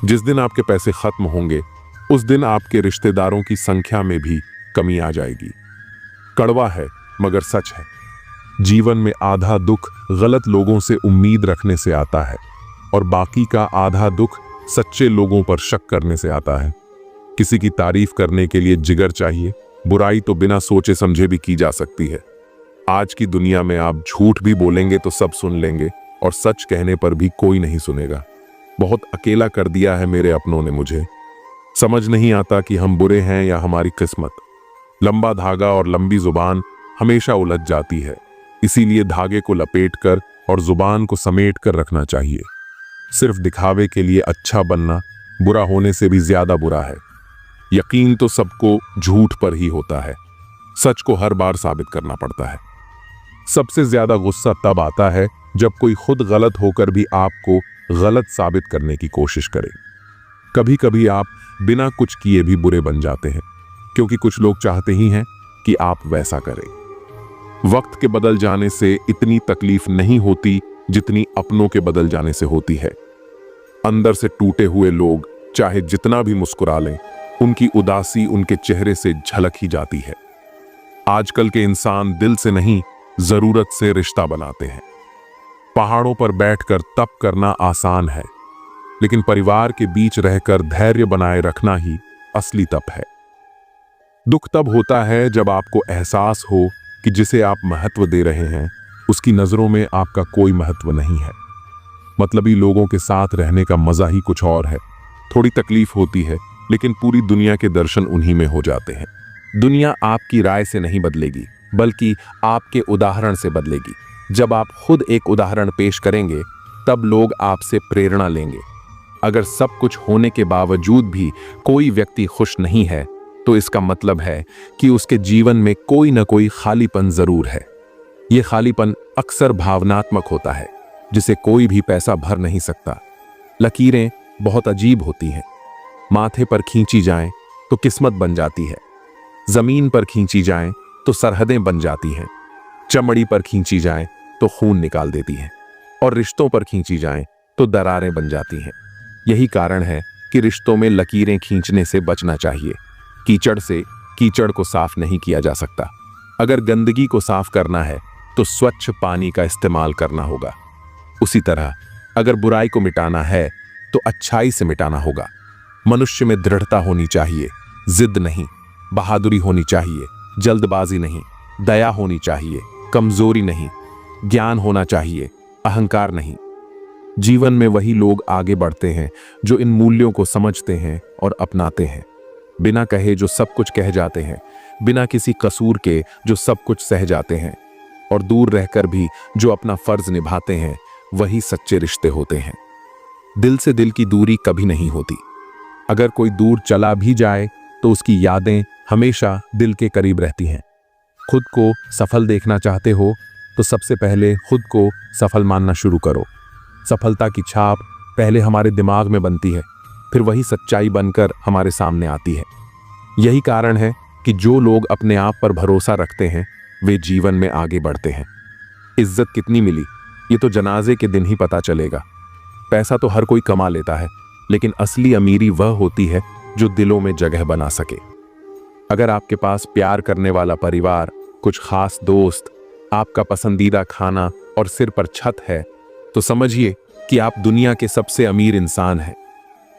जिस दिन आपके पैसे खत्म होंगे, उस दिन आपके रिश्तेदारों की संख्या में भी कमी आ जाएगी। कड़वा है मगर सच है। जीवन में आधा दुख गलत लोगों से उम्मीद रखने से आता है और बाकी का आधा दुख सच्चे लोगों पर शक करने से आता है। किसी की तारीफ करने के लिए जिगर चाहिए। बुराई तो बिना सोचे समझे भी की जा सकती है। आज की दुनिया में आप झूठ भी बोलेंगे तो सब सुन लेंगे और सच कहने पर भी कोई नहीं सुनेगा। बहुत अकेला कर दिया है मेरे अपनों ने मुझे। समझ नहीं आता कि हम बुरे हैं या हमारी किस्मत। लंबा धागा और लंबी जुबान हमेशा उलझ जाती है। इसीलिए धागे को लपेटकर और जुबान को समेट कर रखना चाहिए। सिर्फ दिखावे के लिए अच्छा बनना बुरा होने से भी ज्यादा बुरा है। यकीन तो सबको झूठ पर ही होता है। सच को हर बार साबित करना पड़ता है। सबसे ज्यादा गुस्सा तब आता है जब कोई खुद गलत होकर भी आपको गलत साबित करने की कोशिश करे। कभी कभी आप बिना कुछ किए भी बुरे बन जाते हैं, क्योंकि कुछ लोग चाहते ही हैं कि आप वैसा करें। वक्त के बदल जाने से इतनी तकलीफ नहीं होती जितनी अपनों के बदल जाने से होती है। अंदर से टूटे हुए लोग चाहे जितना भी मुस्कुरा लें, उनकी उदासी उनके चेहरे से झलक ही जाती है। आजकल के इंसान दिल से नहीं, जरूरत से रिश्ता बनाते हैं। पहाड़ों पर बैठकर तप करना आसान है, लेकिन परिवार के बीच रहकर धैर्य बनाए रखना ही असली तप है। दुख तब होता है जब आपको एहसास हो कि जिसे आप महत्व दे रहे हैं, उसकी नजरों में आपका कोई महत्व नहीं है। मतलबी लोगों के साथ रहने का मजा ही कुछ और है। थोड़ी तकलीफ होती है, लेकिन पूरी दुनिया के दर्शन उन्हीं में हो जाते हैं। दुनिया आपकी राय से नहीं बदलेगी, बल्कि आपके उदाहरण से बदलेगी। जब आप खुद एक उदाहरण पेश करेंगे, तब लोग आपसे प्रेरणा लेंगे। अगर सब कुछ होने के बावजूद भी कोई व्यक्ति खुश नहीं है, तो इसका मतलब है कि उसके जीवन में कोई ना कोई खालीपन जरूर है। यह खालीपन अक्सर भावनात्मक होता है, जिसे कोई भी पैसा भर नहीं सकता। लकीरें बहुत अजीब होती हैं। माथे पर खींची जाएं तो किस्मत बन जाती है। जमीन पर खींची जाएं तो सरहदें बन जाती हैं। चमड़ी पर खींची जाएं तो खून निकाल देती हैं, और रिश्तों पर खींची जाएं तो दरारें बन जाती हैं। यही कारण है कि रिश्तों में लकीरें खींचने से बचना चाहिए। कीचड़ से कीचड़ को साफ नहीं किया जा सकता। अगर गंदगी को साफ करना है तो स्वच्छ पानी का इस्तेमाल करना होगा। उसी तरह अगर बुराई को मिटाना है तो अच्छाई से मिटाना होगा। मनुष्य में दृढ़ता होनी चाहिए, जिद नहीं। बहादुरी होनी चाहिए, जल्दबाजी नहीं। दया होनी चाहिए, कमजोरी नहीं। ज्ञान होना चाहिए, अहंकार नहीं। जीवन में वही लोग आगे बढ़ते हैं जो इन मूल्यों को समझते हैं और अपनाते हैं। बिना कहे जो सब कुछ कह जाते हैं, बिना किसी कसूर के जो सब कुछ सह जाते हैं, और दूर रहकर भी जो अपना फर्ज निभाते हैं, वही सच्चे रिश्ते होते हैं। दिल से दिल की दूरी कभी नहीं होती। अगर कोई दूर चला भी जाए तो उसकी यादें हमेशा दिल के करीब रहती हैं। खुद को सफल देखना चाहते हो तो सबसे पहले खुद को सफल मानना शुरू करो। सफलता की छाप पहले हमारे दिमाग में बनती है, फिर वही सच्चाई बनकर हमारे सामने आती है। यही कारण है कि जो लोग अपने आप पर भरोसा रखते हैं वे जीवन में आगे बढ़ते हैं। इज्जत कितनी मिली ये तो जनाजे के दिन ही पता चलेगा। पैसा तो हर कोई कमा लेता है, लेकिन असली अमीरी वह होती है जो दिलों में जगह बना सके। अगर आपके पास प्यार करने वाला परिवार, कुछ खास दोस्त, आपका पसंदीदा खाना और सिर पर छत है, तो समझिए कि आप दुनिया के सबसे अमीर इंसान हैं।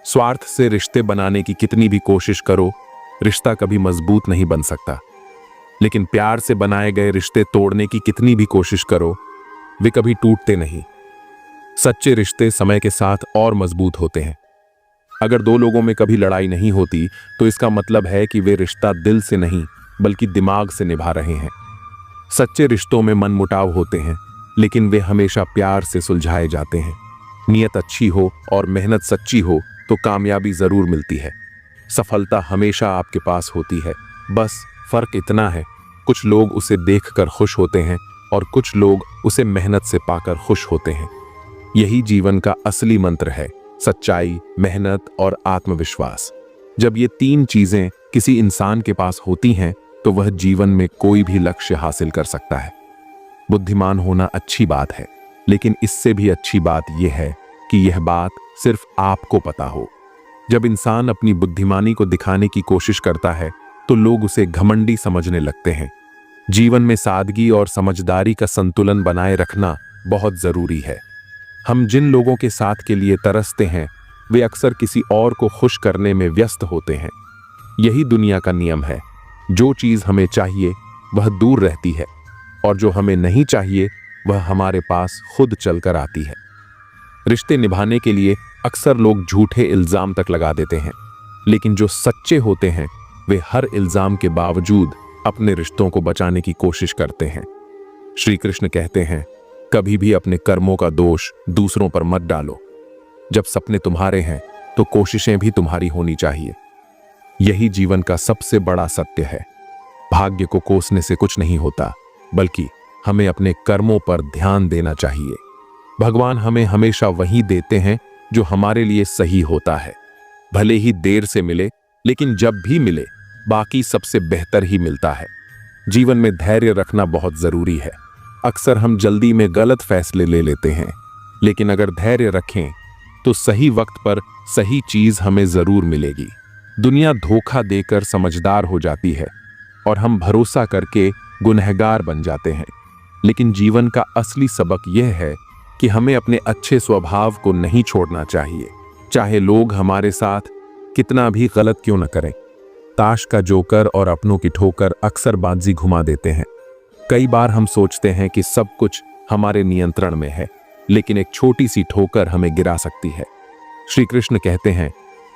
स्वार्थ से रिश्ते बनाने की कितनी भी कोशिश करो, रिश्ता कभी मजबूत नहीं बन सकता। लेकिन प्यार से बनाए गए रिश्ते तोड़ने की कितनी भी कोशिश करो, वे कभी टूटते नहीं। सच्चे रिश्ते समय के साथ और मजबूत होते हैं। अगर दो लोगों में कभी लड़ाई नहीं होती तो इसका मतलब है कि वे रिश्ता दिल से नहीं बल्कि दिमाग से निभा रहे हैं। सच्चे रिश्तों में मनमुटाव होते हैं, लेकिन वे हमेशा प्यार से सुलझाए जाते हैं। नीयत अच्छी हो और मेहनत सच्ची हो तो कामयाबी जरूर मिलती है। सफलता हमेशा आपके पास होती है, बस फर्क इतना है कुछ लोग उसे देखकर खुश होते हैं और कुछ लोग उसे मेहनत से पाकर खुश होते हैं। यही जीवन का असली मंत्र है, सच्चाई, मेहनत और आत्मविश्वास। जब ये तीन चीजें किसी इंसान के पास होती हैं तो वह जीवन में कोई भी लक्ष्य हासिल कर सकता है। बुद्धिमान होना अच्छी बात है, लेकिन इससे भी अच्छी बात यह है कि यह बात सिर्फ आपको पता हो। जब इंसान अपनी बुद्धिमानी को दिखाने की कोशिश करता है तो लोग उसे घमंडी समझने लगते हैं। जीवन में सादगी और समझदारी का संतुलन बनाए रखना बहुत जरूरी है। हम जिन लोगों के साथ के लिए तरसते हैं वे अक्सर किसी और को खुश करने में व्यस्त होते हैं। यही दुनिया का नियम है, जो चीज हमें चाहिए वह दूर रहती है और जो हमें नहीं चाहिए वह हमारे पास खुद चलकर आती है। रिश्ते निभाने के लिए अक्सर लोग झूठे इल्जाम तक लगा देते हैं, लेकिन जो सच्चे होते हैं वे हर इल्जाम के बावजूद अपने रिश्तों को बचाने की कोशिश करते हैं। श्री कृष्ण कहते हैं, कभी भी अपने कर्मों का दोष दूसरों पर मत डालो। जब सपने तुम्हारे हैं तो कोशिशें भी तुम्हारी होनी चाहिए। यही जीवन का सबसे बड़ा सत्य है। भाग्य को कोसने से कुछ नहीं होता, बल्कि हमें अपने कर्मों पर ध्यान देना चाहिए। भगवान हमें हमेशा वही देते हैं जो हमारे लिए सही होता है। भले ही देर से मिले, लेकिन जब भी मिले बाकी सबसे बेहतर ही मिलता है। जीवन में धैर्य रखना बहुत जरूरी है। अक्सर हम जल्दी में गलत फैसले ले लेते हैं, लेकिन अगर धैर्य रखें तो सही वक्त पर सही चीज हमें जरूर मिलेगी। दुनिया धोखा देकर समझदार हो जाती है और हम भरोसा करके गुनहगार बन जाते हैं। लेकिन जीवन का असली सबक यह है कि हमें अपने अच्छे स्वभाव को नहीं छोड़ना चाहिए, चाहे लोग हमारे साथ कितना भी गलत क्यों न करें। ताश का जोकर और अपनों की ठोकर अक्सर बाजी घुमा देते हैं। कई बार हम सोचते हैं कि सब कुछ हमारे नियंत्रण में है, लेकिन एक छोटी सी ठोकर हमें गिरा सकती है। श्री कृष्ण कहते हैं,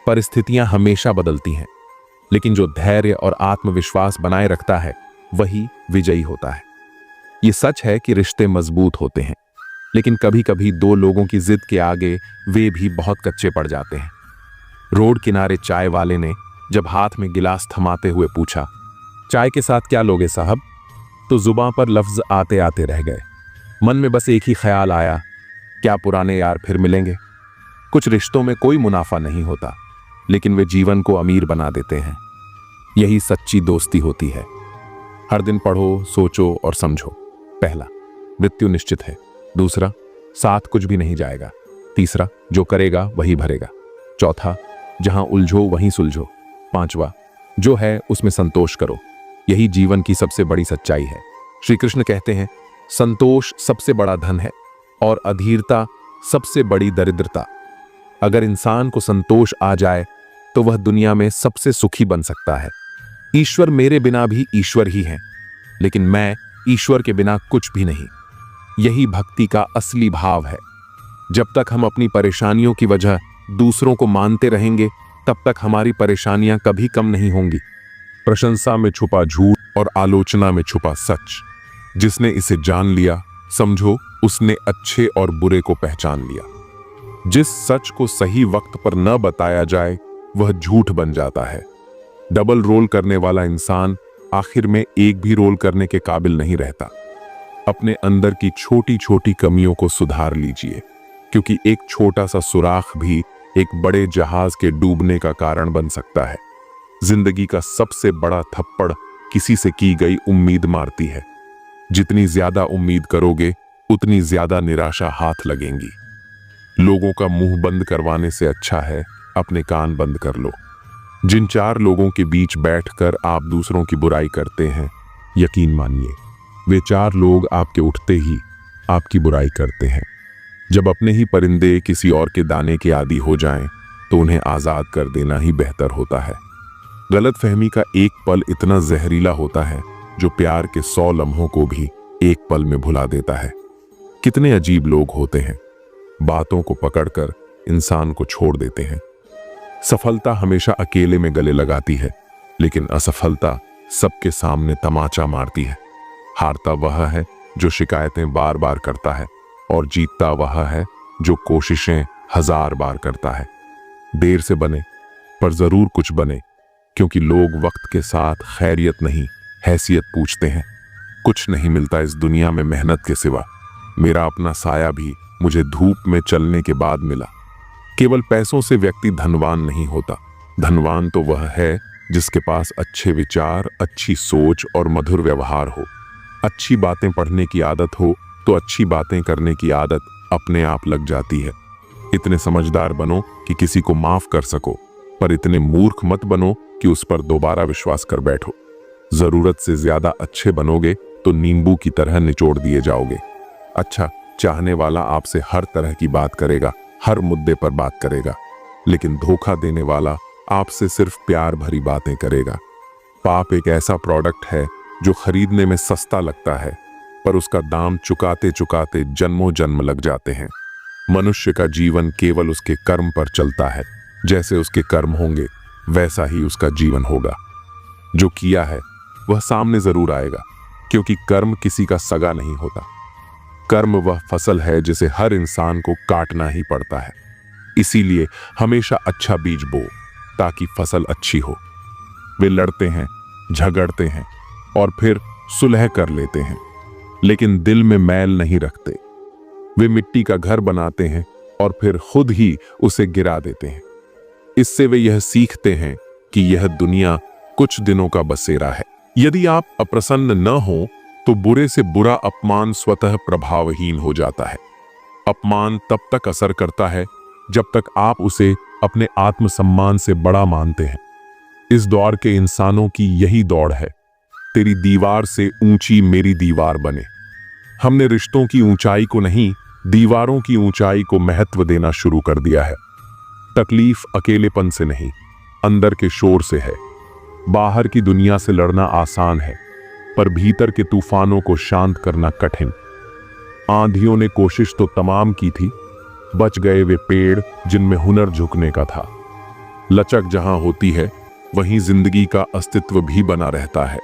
परिस्थितियां हमेशा बदलती हैं, लेकिन जो धैर्य और आत्मविश्वास बनाए रखता है वही विजयी होता है। ये सच है कि रिश्ते मजबूत होते हैं, लेकिन कभी कभी दो लोगों की जिद के आगे वे भी बहुत कच्चे पड़ जाते हैं। रोड किनारे चाय वाले ने जब हाथ में गिलास थमाते हुए पूछा, चाय के साथ क्या लोगे साहब? तो जुबां पर लफ्ज आते आते रह गए। मन में बस एक ही ख्याल आया, क्या पुराने यार फिर मिलेंगे? कुछ रिश्तों में कोई मुनाफा नहीं होता, लेकिन वे जीवन को अमीर बना देते हैं। यही सच्ची दोस्ती होती है। हर दिन पढ़ो, सोचो और समझो। पहला, मृत्यु निश्चित है। दूसरा, साथ कुछ भी नहीं जाएगा। तीसरा, जो करेगा वही भरेगा। चौथा, जहां उलझो वहीं सुलझो। पांचवा, जो है उसमें संतोष करो। यही जीवन की सबसे बड़ी सच्चाई है। श्री कृष्ण कहते हैं, संतोष सबसे बड़ा धन है और अधीरता सबसे बड़ी दरिद्रता। अगर इंसान को संतोष आ जाए तो वह दुनिया में सबसे सुखी बन सकता है। ईश्वर मेरे बिना भी ईश्वर ही हैं, लेकिन मैं ईश्वर के बिना कुछ भी नहीं। यही भक्ति का असली भाव है। जब तक हम अपनी परेशानियों की वजह दूसरों को मानते रहेंगे, तब तक हमारी परेशानियां कभी कम नहीं होंगी। प्रशंसा में छुपा झूठ और आलोचना में छुपा सच। जिसने इसे जान लिया, समझो उसने अच्छे और बुरे को पहचान लिया। जिस सच को सही वक्त पर न बताया जाए वह झूठ बन जाता है। डबल रोल करने वाला इंसान आखिर में एक भी रोल करने के काबिल नहीं रहता। अपने अंदर की छोटी छोटी कमियों को सुधार लीजिए, क्योंकि एक छोटा सा सुराख भी एक बड़े जहाज के डूबने का कारण बन सकता है। जिंदगी का सबसे बड़ा थप्पड़ किसी से की गई उम्मीद मारती है। जितनी ज्यादा उम्मीद करोगे उतनी ज्यादा निराशा हाथ लगेंगी। लोगों का मुंह बंद करवाने से अच्छा है अपने कान बंद कर लो। जिन 4 लोगों के बीच बैठकर आप दूसरों की बुराई करते हैं, यकीन मानिए वे 4 लोग आपके उठते ही आपकी बुराई करते हैं। जब अपने ही परिंदे किसी और के दाने के आदी हो जाएं, तो उन्हें आजाद कर देना ही बेहतर होता है। गलतफहमी का एक पल इतना जहरीला होता है जो प्यार के 100 लम्हों को भी एक पल में भुला देता है। कितने अजीब लोग होते हैं, बातों को पकड़कर इंसान को छोड़ देते हैं। सफलता हमेशा अकेले में गले लगाती है, लेकिन असफलता सबके सामने तमाचा मारती है। हारता वह है जो शिकायतें बार बार करता है, और जीतता वह है जो कोशिशें 1000 बार करता है। देर से बने पर जरूर कुछ बने, क्योंकि लोग वक्त के साथ खैरियत नहीं हैसियत पूछते हैं। कुछ नहीं मिलता इस दुनिया में मेहनत के सिवा। मेरा अपना साया भी मुझे धूप में चलने के बाद मिला। केवल पैसों से व्यक्ति धनवान नहीं होता। धनवान तो वह है जिसके पास अच्छे विचार, अच्छी सोच और मधुर व्यवहार हो। अच्छी बातें पढ़ने की आदत हो तो अच्छी बातें करने की आदत अपने आप लग जाती है। इतने समझदार बनो कि किसी को माफ कर सको, पर इतने मूर्ख मत बनो कि उस पर दोबारा विश्वास कर बैठो। जरूरत से ज्यादा अच्छे बनोगे तो नींबू की तरह निचोड़ दिए जाओगे। अच्छा चाहने वाला आपसे हर तरह की बात करेगा, हर मुद्दे पर बात करेगा, लेकिन धोखा देने वाला आपसे सिर्फ प्यार भरी बातें करेगा। पाप एक ऐसा प्रोडक्ट है जो खरीदने में सस्ता लगता है, पर उसका दाम चुकाते चुकाते जन्मों जन्म लग जाते हैं। मनुष्य का जीवन केवल उसके कर्म पर चलता है। जैसे उसके कर्म होंगे वैसा ही उसका जीवन होगा। जो किया है वह सामने जरूर आएगा, क्योंकि कर्म किसी का सगा नहीं होता। कर्म वह फसल है जिसे हर इंसान को काटना ही पड़ता है। इसीलिए हमेशा अच्छा बीज बो ताकि फसल अच्छी हो। वे लड़ते हैं, झगड़ते हैं और फिर सुलह कर लेते हैं, लेकिन दिल में मैल नहीं रखते। वे मिट्टी का घर बनाते हैं और फिर खुद ही उसे गिरा देते हैं। इससे वे यह सीखते हैं कि यह दुनिया कुछ दिनों का बसेरा है। यदि आप अप्रसन्न न हो तो बुरे से बुरा अपमान स्वतः प्रभावहीन हो जाता है। अपमान तब तक असर करता है जब तक आप उसे अपने आत्मसम्मान से बड़ा मानते हैं। इस दौर के इंसानों की यही दौड़ है, तेरी दीवार से ऊंची मेरी दीवार बने। हमने रिश्तों की ऊंचाई को नहीं, दीवारों की ऊंचाई को महत्व देना शुरू कर दिया है। तकलीफ अकेलेपन से नहीं, अंदर के शोर से है। बाहर की दुनिया से लड़ना आसान है, पर भीतर के तूफानों को शांत करना कठिन। आंधियों ने कोशिश तो तमाम की थी, बच गए वे पेड़ जिनमें हुनर झुकने का था। लचक जहां होती है वहीं जिंदगी का अस्तित्व भी बना रहता है।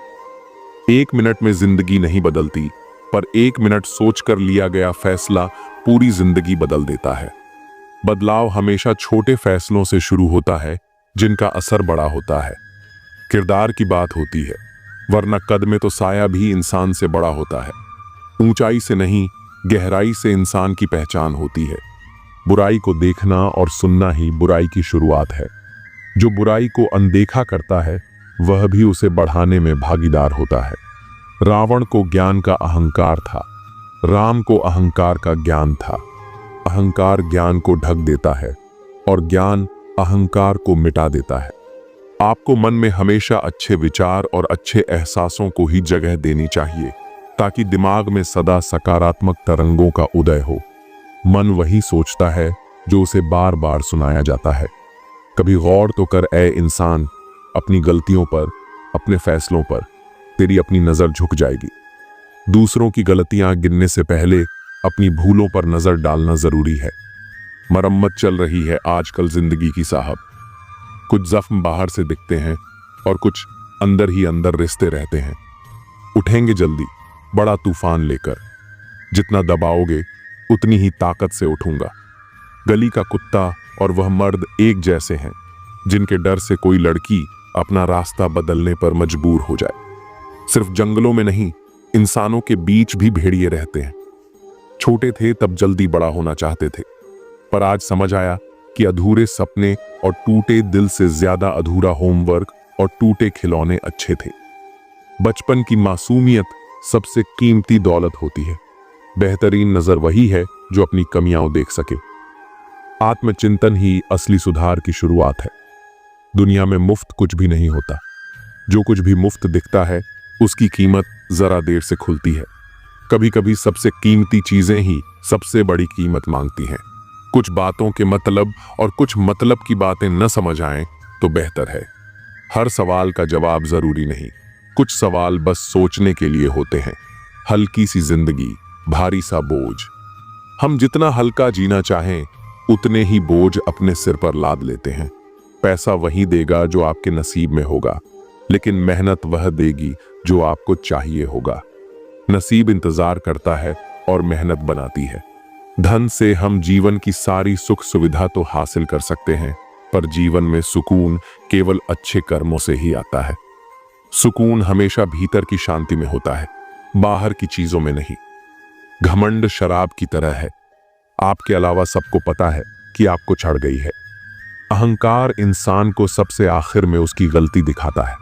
1 मिनट में जिंदगी नहीं बदलती, पर 1 मिनट सोचकर लिया गया फैसला पूरी जिंदगी बदल देता है। बदलाव हमेशा छोटे फैसलों से शुरू होता है, जिनका असर बड़ा होता है। किरदार की बात होती है, वरना कद में तो साया भी इंसान से बड़ा होता है। ऊंचाई से नहीं, गहराई से इंसान की पहचान होती है। बुराई को देखना और सुनना ही बुराई की शुरुआत है। जो बुराई को अनदेखा करता है वह भी उसे बढ़ाने में भागीदार होता है। रावण को ज्ञान का अहंकार था, राम को अहंकार का ज्ञान था। अहंकार ज्ञान को ढक देता है और ज्ञान अहंकार को मिटा देता है। आपको मन में हमेशा अच्छे विचार और अच्छे एहसासों को ही जगह देनी चाहिए, ताकि दिमाग में सदा सकारात्मक तरंगों का उदय हो। मन वही सोचता है जो उसे बार बार सुनाया जाता है। कभी गौर तो कर ऐ इंसान, अपनी गलतियों पर, अपने फैसलों पर तेरी अपनी नजर झुक जाएगी। दूसरों की गलतियां गिनने से पहले अपनी भूलों पर नजर डालना जरूरी है। मरम्मत चल रही है आजकल जिंदगी की साहब। कुछ जख्म बाहर से दिखते हैं और कुछ अंदर ही अंदर रिश्ते रहते हैं। उठेंगे जल्दी, बड़ा तूफान लेकर। जितना दबाओगे उतनी ही ताकत से उठूंगा। गली का कुत्ता और वह मर्द एक जैसे हैं, जिनके डर से कोई लड़की अपना रास्ता बदलने पर मजबूर हो जाए। सिर्फ जंगलों में नहीं, इंसानों के बीच भी भेड़िए रहते हैं। छोटे थे तब जल्दी बड़ा होना चाहते थे, पर आज समझ आया कि अधूरे सपने और टूटे दिल से ज्यादा अधूरा होमवर्क और टूटे खिलौने अच्छे थे। बचपन की मासूमियत सबसे कीमती दौलत होती है। बेहतरीन नजर वही है जो अपनी कमियां देख सके। आत्मचिंतन ही असली सुधार की शुरुआत है। दुनिया में मुफ्त कुछ भी नहीं होता। जो कुछ भी मुफ्त दिखता है उसकी कीमत जरा देर से खुलती है। कभी कभी सबसे कीमती चीजें ही सबसे बड़ी कीमत मांगती हैं। कुछ बातों के मतलब और कुछ मतलब की बातें न समझ आएं तो बेहतर है। हर सवाल का जवाब जरूरी नहीं। कुछ सवाल बस सोचने के लिए होते हैं। हल्की सी जिंदगी, भारी सा बोझ। हम जितना हल्का जीना चाहें उतने ही बोझ अपने सिर पर लाद लेते हैं। पैसा वही देगा जो आपके नसीब में होगा, लेकिन मेहनत वह देगी जो आपको चाहिए होगा। नसीब इंतजार करता है और मेहनत बनाती है। धन से हम जीवन की सारी सुख सुविधा तो हासिल कर सकते हैं, पर जीवन में सुकून केवल अच्छे कर्मों से ही आता है। सुकून हमेशा भीतर की शांति में होता है, बाहर की चीजों में नहीं। घमंड शराब की तरह है। आपके अलावा सबको पता है कि आपको चढ़ गई है। अहंकार इंसान को सबसे आखिर में उसकी गलती दिखाता है।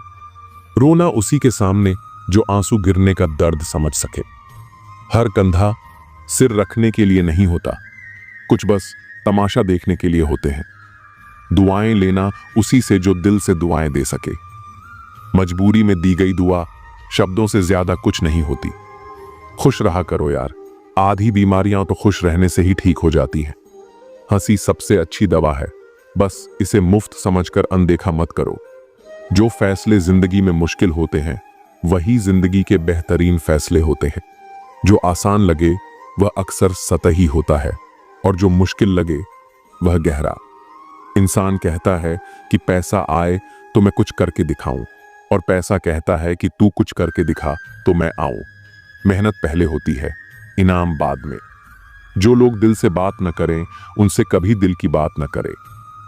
रोना उसी के सामने जो आंसू गिरने का दर्द समझ सके। हर कंधा सिर रखने के लिए नहीं होता, कुछ बस तमाशा देखने के लिए होते हैं। दुआएं लेना उसी से जो दिल से दुआएं दे सके। मजबूरी में दी गई दुआ शब्दों से ज्यादा कुछ नहीं होती। खुश रहा करो यार, आधी बीमारियां तो खुश रहने से ही ठीक हो जाती हैं। हंसी सबसे अच्छी दवा है, बस इसे मुफ्त समझकर अनदेखा मत करो। जो फैसले जिंदगी में मुश्किल होते हैं वही जिंदगी के बेहतरीन फैसले होते हैं। जो आसान लगे वह अक्सर सतही होता है, और जो मुश्किल लगे वह गहरा। इंसान कहता है कि पैसा आए तो मैं कुछ करके दिखाऊं, और पैसा कहता है कि तू कुछ करके दिखा तो मैं आऊं। मेहनत पहले होती है, इनाम बाद में। जो लोग दिल से बात न करें उनसे कभी दिल की बात न करें।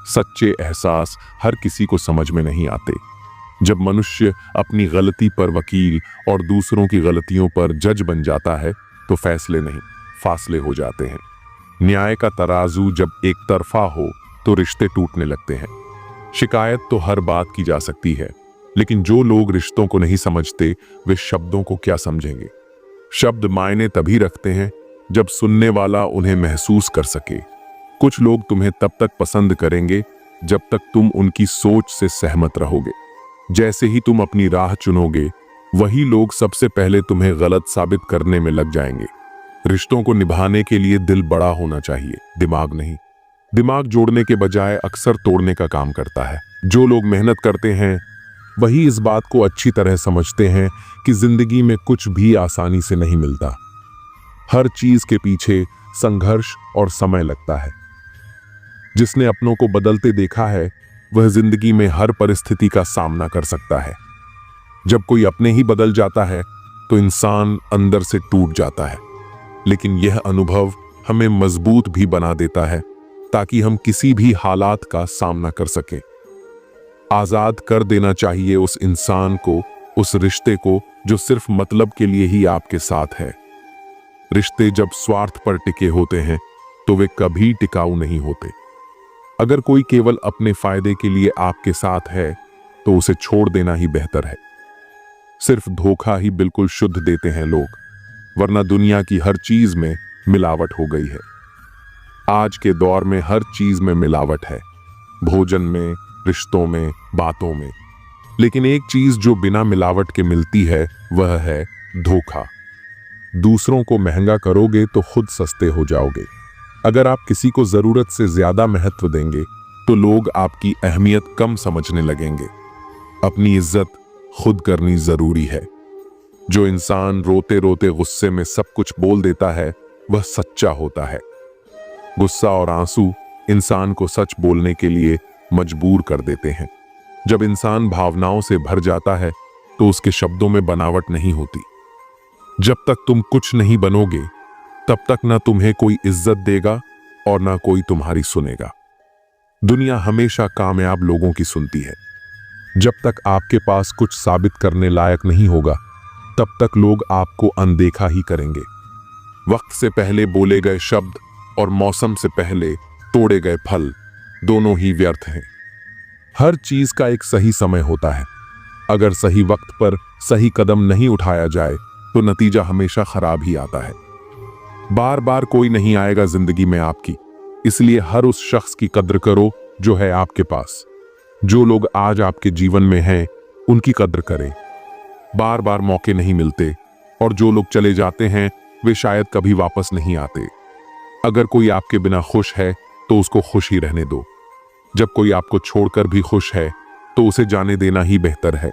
सच्चे एहसास हर किसी को समझ में नहीं आते। जब मनुष्य अपनी गलती पर वकील और दूसरों की गलतियों पर जज बन जाता है तो फैसले नहीं, फासले हो जाते हैं। न्याय का तराजू जब एक तरफा हो तो रिश्ते टूटने लगते हैं। शिकायत तो हर बात की जा सकती है, लेकिन जो लोग रिश्तों को नहीं समझते वे शब्दों को क्या समझेंगे। शब्द मायने तभी रखते हैं जब सुनने वाला उन्हें महसूस कर सके। कुछ लोग तुम्हें तब तक पसंद करेंगे जब तक तुम उनकी सोच से सहमत रहोगे। जैसे ही तुम अपनी राह चुनोगे वही लोग सबसे पहले तुम्हें गलत साबित करने में लग जाएंगे। रिश्तों को निभाने के लिए दिल बड़ा होना चाहिए, दिमाग नहीं। दिमाग जोड़ने के बजाय अक्सर तोड़ने का काम करता है। जो लोग मेहनत करते हैं वही इस बात को अच्छी तरह समझते हैं कि जिंदगी में कुछ भी आसानी से नहीं मिलता। हर चीज के पीछे संघर्ष और समय लगता है। जिसने अपनों को बदलते देखा है वह जिंदगी में हर परिस्थिति का सामना कर सकता है। जब कोई अपने ही बदल जाता है तो इंसान अंदर से टूट जाता है, लेकिन यह अनुभव हमें मजबूत भी बना देता है ताकि हम किसी भी हालात का सामना कर सकें। आजाद कर देना चाहिए उस इंसान को, उस रिश्ते को जो सिर्फ मतलब के लिए ही आपके साथ है। रिश्ते जब स्वार्थ पर टिके होते हैं तो वे कभी टिकाऊ नहीं होते। अगर कोई केवल अपने फायदे के लिए आपके साथ है तो उसे छोड़ देना ही बेहतर है। सिर्फ धोखा ही बिल्कुल शुद्ध देते हैं लोग, वरना दुनिया की हर चीज में मिलावट हो गई है। आज के दौर में हर चीज में मिलावट है, भोजन में, रिश्तों में, बातों में। लेकिन एक चीज जो बिना मिलावट के मिलती है वह है धोखा। दूसरों को महंगा करोगे तो खुद सस्ते हो जाओगे। अगर आप किसी को जरूरत से ज्यादा महत्व देंगे तो लोग आपकी अहमियत कम समझने लगेंगे। अपनी इज्जत खुद करनी जरूरी है। जो इंसान रोते रोते गुस्से में सब कुछ बोल देता है वह सच्चा होता है। गुस्सा और आंसू इंसान को सच बोलने के लिए मजबूर कर देते हैं। जब इंसान भावनाओं से भर जाता है तो उसके शब्दों में बनावट नहीं होती। जब तक तुम कुछ नहीं बनोगे तब तक ना तुम्हें कोई इज्जत देगा और ना कोई तुम्हारी सुनेगा। दुनिया हमेशा कामयाब लोगों की सुनती है। जब तक आपके पास कुछ साबित करने लायक नहीं होगा तब तक लोग आपको अनदेखा ही करेंगे। वक्त से पहले बोले गए शब्द और मौसम से पहले तोड़े गए फल दोनों ही व्यर्थ हैं। हर चीज का एक सही समय होता है। अगर सही वक्त पर सही कदम नहीं उठाया जाए तो नतीजा हमेशा खराब ही आता है। बार बार कोई नहीं आएगा जिंदगी में आपकी, इसलिए हर उस शख्स की कद्र करो जो है आपके पास। जो लोग आज आपके जीवन में हैं उनकी कद्र करें। बार बार मौके नहीं मिलते और जो लोग चले जाते हैं वे शायद कभी वापस नहीं आते। अगर कोई आपके बिना खुश है तो उसको खुश ही रहने दो। जब कोई आपको छोड़कर भी खुश है तो उसे जाने देना ही बेहतर है।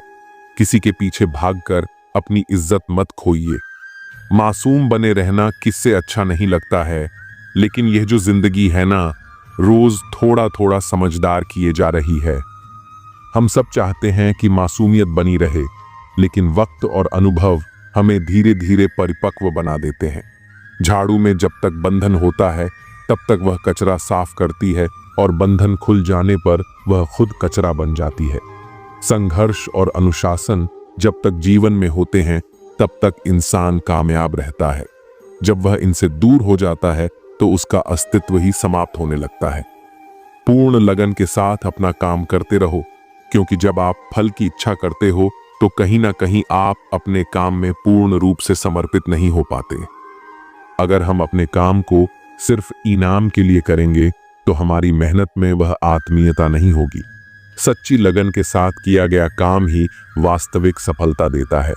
किसी के पीछे भागकर अपनी इज्जत मत खोइए। मासूम बने रहना किससे अच्छा नहीं लगता है, लेकिन यह जो जिंदगी है ना, रोज थोड़ा थोड़ा समझदार किए जा रही है। हम सब चाहते हैं कि मासूमियत बनी रहे, लेकिन वक्त और अनुभव हमें धीरे धीरे परिपक्व बना देते हैं। झाड़ू में जब तक बंधन होता है तब तक वह कचरा साफ करती है और बंधन खुल जाने पर वह खुद कचरा बन जाती है। संघर्ष और अनुशासन जब तक जीवन में होते हैं तब तक इंसान कामयाब रहता है। जब वह इनसे दूर हो जाता है तो उसका अस्तित्व ही समाप्त होने लगता है। पूर्ण लगन के साथ अपना काम करते रहो, क्योंकि जब आप फल की इच्छा करते हो तो कहीं ना कहीं आप अपने काम में पूर्ण रूप से समर्पित नहीं हो पाते। अगर हम अपने काम को सिर्फ इनाम के लिए करेंगे तो हमारी मेहनत में वह आत्मीयता नहीं होगी। सच्ची लगन के साथ किया गया काम ही वास्तविक सफलता देता है।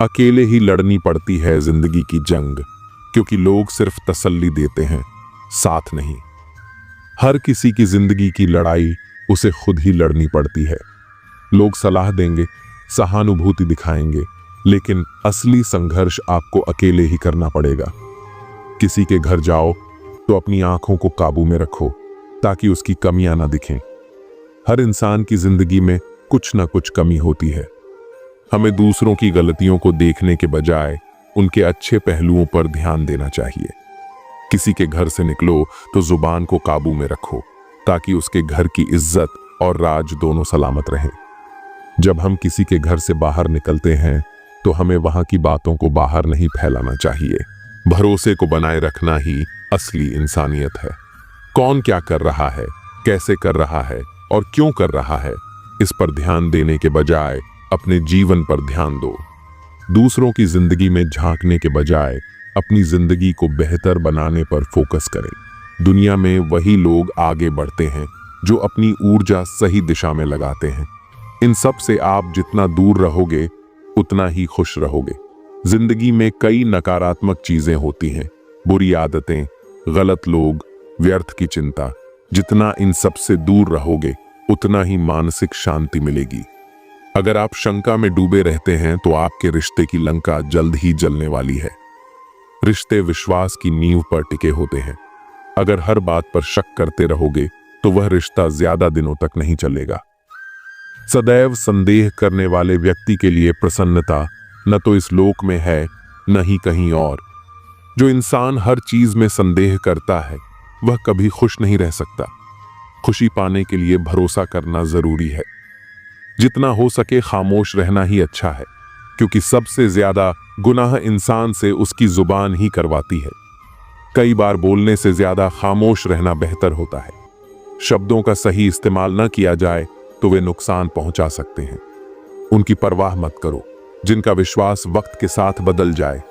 अकेले ही लड़नी पड़ती है जिंदगी की जंग, क्योंकि लोग सिर्फ तसल्ली देते हैं, साथ नहीं। हर किसी की जिंदगी की लड़ाई उसे खुद ही लड़नी पड़ती है। लोग सलाह देंगे, सहानुभूति दिखाएंगे, लेकिन असली संघर्ष आपको अकेले ही करना पड़ेगा। किसी के घर जाओ तो अपनी आंखों को काबू में रखो ताकि उसकी कमियां ना दिखें। हर इंसान की जिंदगी में कुछ ना कुछ कमी होती है। हमें दूसरों की गलतियों को देखने के बजाय उनके अच्छे पहलुओं पर ध्यान देना चाहिए। किसी के घर से निकलो तो जुबान को काबू में रखो ताकि उसके घर की इज्जत और राज दोनों सलामत रहें। जब हम किसी के घर से बाहर निकलते हैं तो हमें वहां की बातों को बाहर नहीं फैलाना चाहिए। भरोसे को बनाए रखना ही असली इंसानियत है। कौन क्या कर रहा है, कैसे कर रहा है और क्यों कर रहा है, इस पर ध्यान देने के बजाय अपने जीवन पर ध्यान दो। दूसरों की जिंदगी में झांकने के बजाय अपनी जिंदगी को बेहतर बनाने पर फोकस करें। दुनिया में वही लोग आगे बढ़ते हैं जो अपनी ऊर्जा सही दिशा में लगाते हैं। इन सब से आप जितना दूर रहोगे उतना ही खुश रहोगे। जिंदगी में कई नकारात्मक चीजें होती हैं, बुरी आदतें, गलत लोग, व्यर्थ की चिंता। जितना इन सब से दूर रहोगे उतना ही मानसिक शांति मिलेगी। अगर आप शंका में डूबे रहते हैं तो आपके रिश्ते की लंका जल्द ही जलने वाली है। रिश्ते विश्वास की नींव पर टिके होते हैं। अगर हर बात पर शक करते रहोगे तो वह रिश्ता ज्यादा दिनों तक नहीं चलेगा। सदैव संदेह करने वाले व्यक्ति के लिए प्रसन्नता न तो इस लोक में है न ही कहीं और। जो इंसान हर चीज में संदेह करता है वह कभी खुश नहीं रह सकता। खुशी पाने के लिए भरोसा करना जरूरी है। जितना हो सके खामोश रहना ही अच्छा है, क्योंकि सबसे ज्यादा गुनाह इंसान से उसकी जुबान ही करवाती है। कई बार बोलने से ज्यादा खामोश रहना बेहतर होता है। शब्दों का सही इस्तेमाल न किया जाए तो वे नुकसान पहुंचा सकते हैं। उनकी परवाह मत करो जिनका विश्वास वक्त के साथ बदल जाए।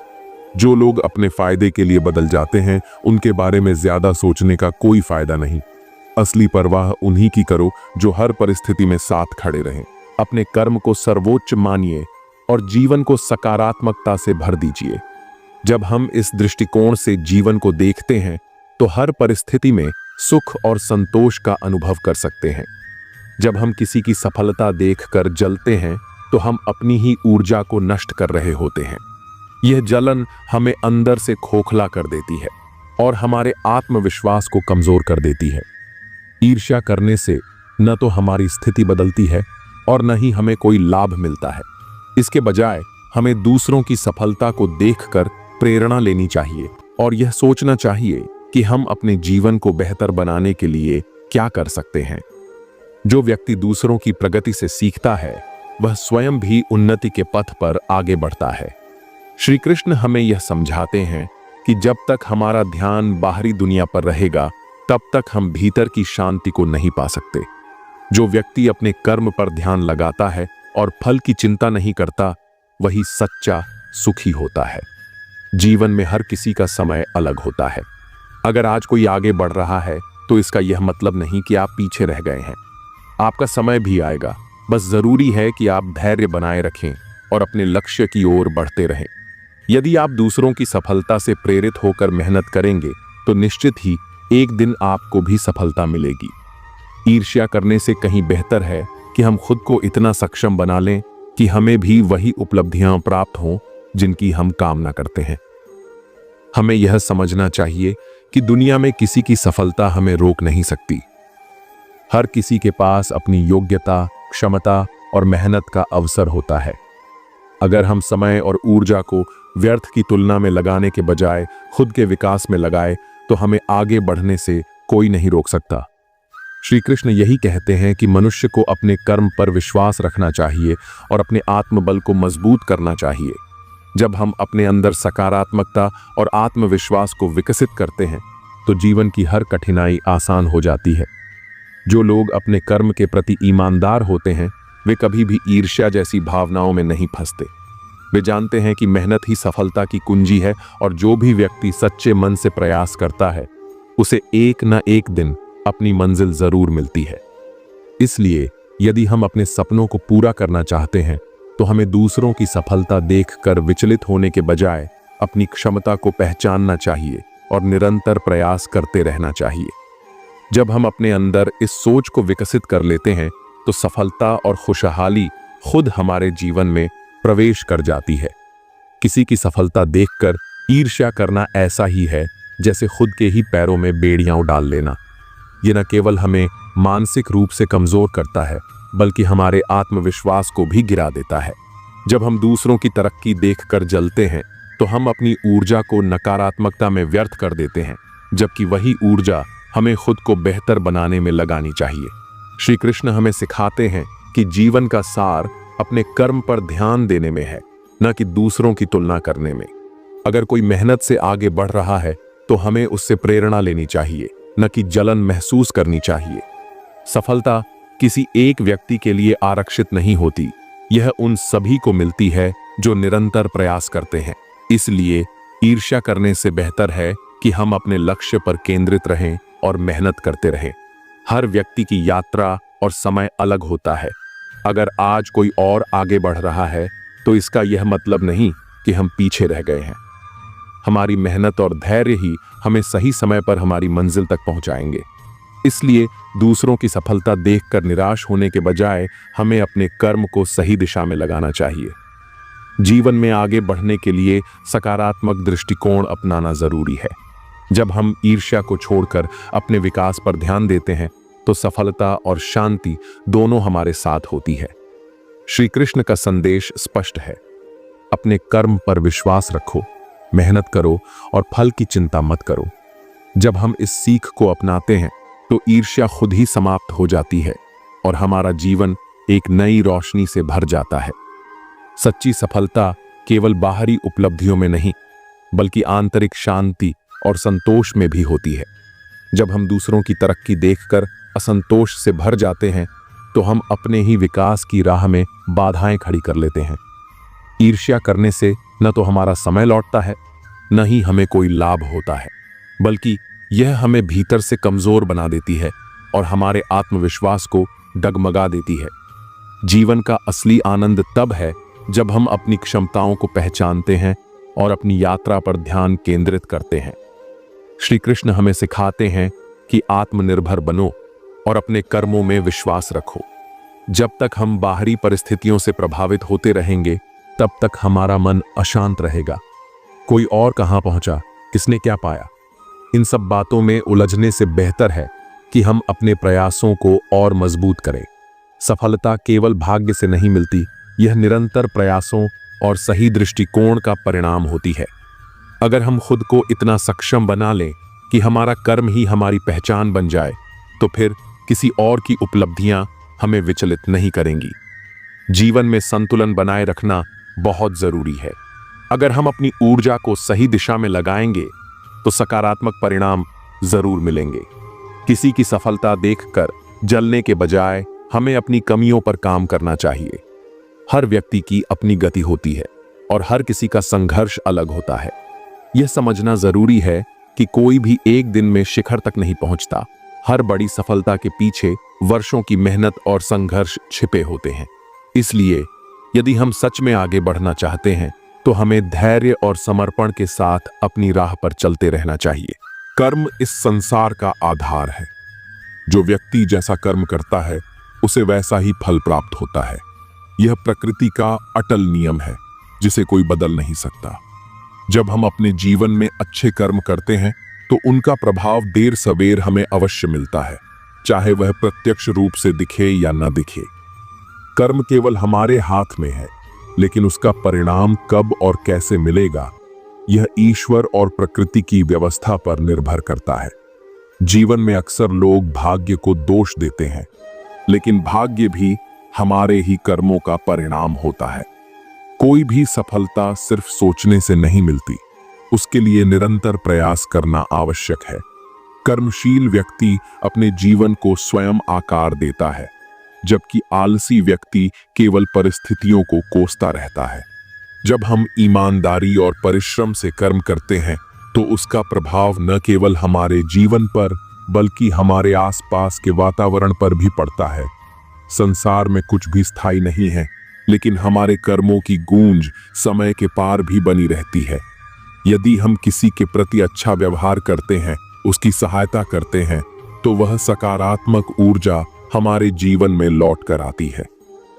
जो लोग अपने फायदे के लिए बदल जाते हैं उनके बारे में ज्यादा सोचने का कोई फायदा नहीं। असली परवाह उन्हीं की करो जो हर परिस्थिति में साथ खड़े रहें। अपने कर्म को सर्वोच्च मानिए और जीवन को सकारात्मकता से भर दीजिए। जब हम इस दृष्टिकोण से जीवन को देखते हैं तो हर परिस्थिति में सुख और संतोष का अनुभव कर सकते हैं। जब हम किसी की सफलता देखकर जलते हैं तो हम अपनी ही ऊर्जा को नष्ट कर रहे होते हैं। यह जलन हमें अंदर से खोखला कर देती है और हमारे आत्मविश्वास को कमजोर कर देती है। ईर्ष्या करने से न तो हमारी स्थिति बदलती है और न ही हमें कोई लाभ मिलता है। इसके बजाय हमें दूसरों की सफलता को देखकर प्रेरणा लेनी चाहिए और यह सोचना चाहिए कि हम अपने जीवन को बेहतर बनाने के लिए क्या कर सकते हैं। जो व्यक्ति दूसरों की प्रगति से सीखता है वह स्वयं भी उन्नति के पथ पर आगे बढ़ता है। श्री कृष्ण हमें यह समझाते हैं कि जब तक हमारा ध्यान बाहरी दुनिया पर रहेगा तब तक हम भीतर की शांति को नहीं पा सकते। जो व्यक्ति अपने कर्म पर ध्यान लगाता है और फल की चिंता नहीं करता वही सच्चा सुखी होता है। जीवन में हर किसी का समय अलग होता है। अगर आज कोई आगे बढ़ रहा है तो इसका यह मतलब नहीं कि आप पीछे रह गए हैं। आपका समय भी आएगा, बस जरूरी है कि आप धैर्य बनाए रखें और अपने लक्ष्य की ओर बढ़ते रहें। यदि आप दूसरों की सफलता से प्रेरित होकर मेहनत करेंगे तो निश्चित ही एक दिन आपको भी सफलता मिलेगी। ईर्ष्या करने से कहीं बेहतर है कि हम खुद को इतना सक्षम बना लें कि हमें भी वही उपलब्धियां प्राप्त हों जिनकी हम कामना करते हैं। हमें यह समझना चाहिए कि दुनिया में किसी की सफलता हमें रोक नहीं सकती। हर किसी के पास अपनी योग्यता, क्षमता और मेहनत का अवसर होता है। अगर हम समय और ऊर्जा को व्यर्थ की तुलना में लगाने के बजाय खुद के विकास में लगाए तो हमें आगे बढ़ने से कोई नहीं रोक सकता। श्री कृष्ण यही कहते हैं कि मनुष्य को अपने कर्म पर विश्वास रखना चाहिए और अपने आत्मबल को मजबूत करना चाहिए। जब हम अपने अंदर सकारात्मकता और आत्मविश्वास को विकसित करते हैं तो जीवन की हर कठिनाई आसान हो जाती है। जो लोग अपने कर्म के प्रति ईमानदार होते हैं वे कभी भी ईर्ष्या जैसी भावनाओं में नहीं फंसते। वे जानते हैं कि मेहनत ही सफलता की कुंजी है और जो भी व्यक्ति सच्चे मन से प्रयास करता है उसे एक न एक दिन अपनी मंजिल जरूर मिलती है। इसलिए यदि हम अपने सपनों को पूरा करना चाहते हैं तो हमें दूसरों की सफलता देखकर विचलित होने के बजाय अपनी क्षमता को पहचानना चाहिए और निरंतर प्रयास करते रहना चाहिए। जब हम अपने अंदर इस सोच को विकसित कर लेते हैं तो सफलता और खुशहाली खुद हमारे जीवन में प्रवेश कर जाती है। किसी की सफलता देखकर ईर्ष्या करना ऐसा ही है जैसे खुद के ही पैरों में बेड़ियां डाल लेना। ये न केवल हमें मानसिक रूप से कमजोर करता है बल्कि हमारे आत्मविश्वास को भी गिरा देता है। जब हम दूसरों की तरक्की देखकर जलते हैं तो हम अपनी ऊर्जा को नकारात्मकता में व्यर्थ कर देते हैं, जबकि वही ऊर्जा हमें खुद को बेहतर बनाने में लगानी चाहिए। श्री कृष्ण हमें सिखाते हैं कि जीवन का सार अपने कर्म पर ध्यान देने में है, न कि दूसरों की तुलना करने में। अगर कोई मेहनत से आगे बढ़ रहा है तो हमें उससे प्रेरणा लेनी चाहिए, न कि जलन महसूस करनी चाहिए। सफलता किसी एक व्यक्ति के लिए आरक्षित नहीं होती, यह उन सभी को मिलती है जो निरंतर प्रयास करते हैं। इसलिए ईर्ष्या करने से बेहतर है कि हम अपने लक्ष्य पर केंद्रित रहें और मेहनत करते रहें। हर व्यक्ति की यात्रा और समय अलग होता है। अगर आज कोई और आगे बढ़ रहा है तो इसका यह मतलब नहीं कि हम पीछे रह गए हैं। हमारी मेहनत और धैर्य ही हमें सही समय पर हमारी मंजिल तक पहुंचाएंगे। इसलिए दूसरों की सफलता देखकर निराश होने के बजाय हमें अपने कर्म को सही दिशा में लगाना चाहिए। जीवन में आगे बढ़ने के लिए सकारात्मक दृष्टिकोण अपनाना जरूरी है। जब हम ईर्ष्या को छोड़कर अपने विकास पर ध्यान देते हैं तो सफलता और शांति दोनों हमारे साथ होती है। श्री कृष्ण का संदेश स्पष्ट है, अपने कर्म पर विश्वास रखो, मेहनत करो और फल की चिंता मत करो। जब हम इस सीख को अपनाते हैं तो ईर्ष्या खुद ही समाप्त हो जाती है और हमारा जीवन एक नई रोशनी से भर जाता है। सच्ची सफलता केवल बाहरी उपलब्धियों में नहीं बल्कि आंतरिक शांति और संतोष में भी होती है। जब हम दूसरों की तरक्की देखकर असंतोष से भर जाते हैं तो हम अपने ही विकास की राह में बाधाएं खड़ी कर लेते हैं। ईर्ष्या करने से न तो हमारा समय लौटता है, न ही हमें कोई लाभ होता है, बल्कि यह हमें भीतर से कमजोर बना देती है और हमारे आत्मविश्वास को डगमगा देती है। जीवन का असली आनंद तब है जब हम अपनी क्षमताओं को पहचानते हैं और अपनी यात्रा पर ध्यान केंद्रित करते हैं। श्री कृष्ण हमें सिखाते हैं कि आत्मनिर्भर बनो और अपने कर्मों में विश्वास रखो। जब तक हम बाहरी परिस्थितियों से प्रभावित होते रहेंगे तब तक हमारा मन अशांत रहेगा। कोई और कहां पहुंचा, किसने क्या पाया, इन सब बातों में उलझने से बेहतर है कि हम अपने प्रयासों को और मजबूत करें। सफलता केवल भाग्य से नहीं मिलती यह निरंतर प्रयासों और सही दृष्टिकोण का परिणाम होती है। अगर हम खुद को इतना सक्षम बना लें कि हमारा कर्म ही हमारी पहचान बन जाए, तो फिर किसी और की उपलब्धियां हमें विचलित नहीं करेंगी। जीवन में संतुलन बनाए रखना बहुत जरूरी है। अगर हम अपनी ऊर्जा को सही दिशा में लगाएंगे तो सकारात्मक परिणाम जरूर मिलेंगे। किसी की सफलता देखकर जलने के बजाय हमें अपनी कमियों पर काम करना चाहिए। हर व्यक्ति की अपनी गति होती है और हर किसी का संघर्ष अलग होता है। यह समझना जरूरी है कि कोई भी एक दिन में शिखर तक नहीं पहुंचता। हर बड़ी सफलता के पीछे वर्षों की मेहनत और संघर्ष छिपे होते हैं। इसलिए यदि हम सच में आगे बढ़ना चाहते हैं तो हमें धैर्य और समर्पण के साथ अपनी राह पर चलते रहना चाहिए। कर्म इस संसार का आधार है। जो व्यक्ति जैसा कर्म करता है उसे वैसा ही फल प्राप्त होता है। यह प्रकृति का अटल नियम है जिसे कोई बदल नहीं सकता। जब हम अपने जीवन में अच्छे कर्म करते हैं तो उनका प्रभाव देर सवेर हमें अवश्य मिलता है, चाहे वह प्रत्यक्ष रूप से दिखे या न दिखे। कर्म केवल हमारे हाथ में है, लेकिन उसका परिणाम कब और कैसे मिलेगा यह ईश्वर और प्रकृति की व्यवस्था पर निर्भर करता है। जीवन में अक्सर लोग भाग्य को दोष देते हैं, लेकिन भाग्य भी हमारे ही कर्मों का परिणाम होता है। कोई भी सफलता सिर्फ सोचने से नहीं मिलती, उसके लिए निरंतर प्रयास करना आवश्यक है। कर्मशील व्यक्ति अपने जीवन को स्वयं आकार देता है, जबकि आलसी व्यक्ति केवल परिस्थितियों को कोसता रहता है। जब हम ईमानदारी और परिश्रम से कर्म करते हैं तो उसका प्रभाव न केवल हमारे जीवन पर बल्कि हमारे आसपास के वातावरण पर भी पड़ता है। संसार में कुछ भी स्थायी नहीं है, लेकिन हमारे कर्मों की गूंज समय के पार भी बनी रहती है। यदि हम किसी के प्रति अच्छा व्यवहार करते हैं, उसकी सहायता करते हैं, तो वह सकारात्मक ऊर्जा हमारे जीवन में लौट कर आती है।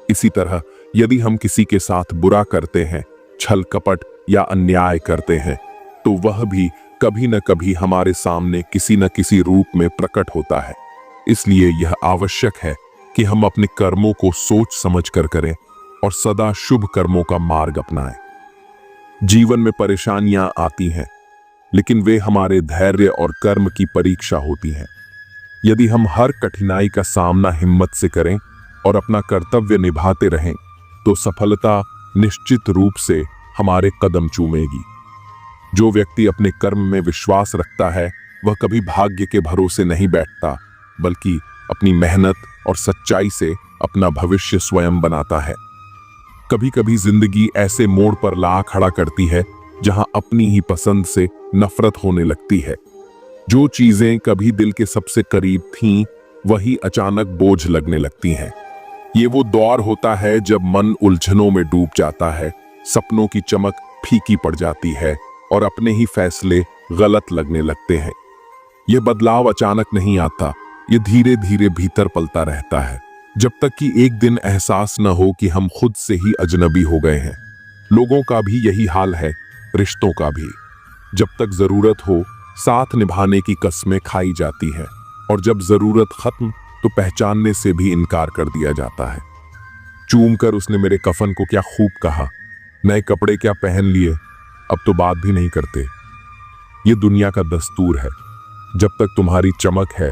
इसी तरह यदि हम किसी के साथ बुरा करते हैं, छल कपट या अन्याय करते हैं, तो वह भी कभी न कभी हमारे सामने किसी न किसी रूप में प्रकट होता है। इसलिए यह आवश्यक है कि हम अपने कर्मों को सोच समझ कर करें और सदा शुभ कर्मों का मार्ग अपनाएं। जीवन में परेशानियां आती हैं, लेकिन वे हमारे धैर्य और कर्म की परीक्षा होती हैं। यदि हम हर कठिनाई का सामना हिम्मत से करें और अपना कर्तव्य निभाते रहें, तो सफलता निश्चित रूप से हमारे कदम चूमेगी। जो व्यक्ति अपने कर्म में विश्वास रखता है, वह कभी भाग्य के भरोसे नहीं बैठता, बल्कि अपनी मेहनत और सच्चाई से अपना भविष्य स्वयं बनाता है। कभी कभी जिंदगी ऐसे मोड़ पर ला खड़ा करती है जहां अपनी ही पसंद से नफरत होने लगती है। जो चीजें कभी दिल के सबसे करीब थीं, वही अचानक बोझ लगने लगती हैं। ये वो दौर होता है जब मन उलझनों में डूब जाता है, सपनों की चमक फीकी पड़ जाती है और अपने ही फैसले गलत लगने लगते हैं। यह बदलाव अचानक नहीं आता, ये धीरे धीरे भीतर पलता रहता है, जब तक कि एक दिन एहसास न हो कि हम खुद से ही अजनबी हो गए हैं। लोगों का भी यही हाल है, रिश्तों का भी। जब तक जरूरत हो, साथ निभाने की कस्में खाई जाती हैं, और जब जरूरत खत्म तो पहचानने से भी इनकार कर दिया जाता है। चूम कर उसने मेरे कफन को क्या खूब कहा, नए कपड़े क्या पहन लिए, अब तो बात भी नहीं करते। ये दुनिया का दस्तूर है। जब तक तुम्हारी चमक है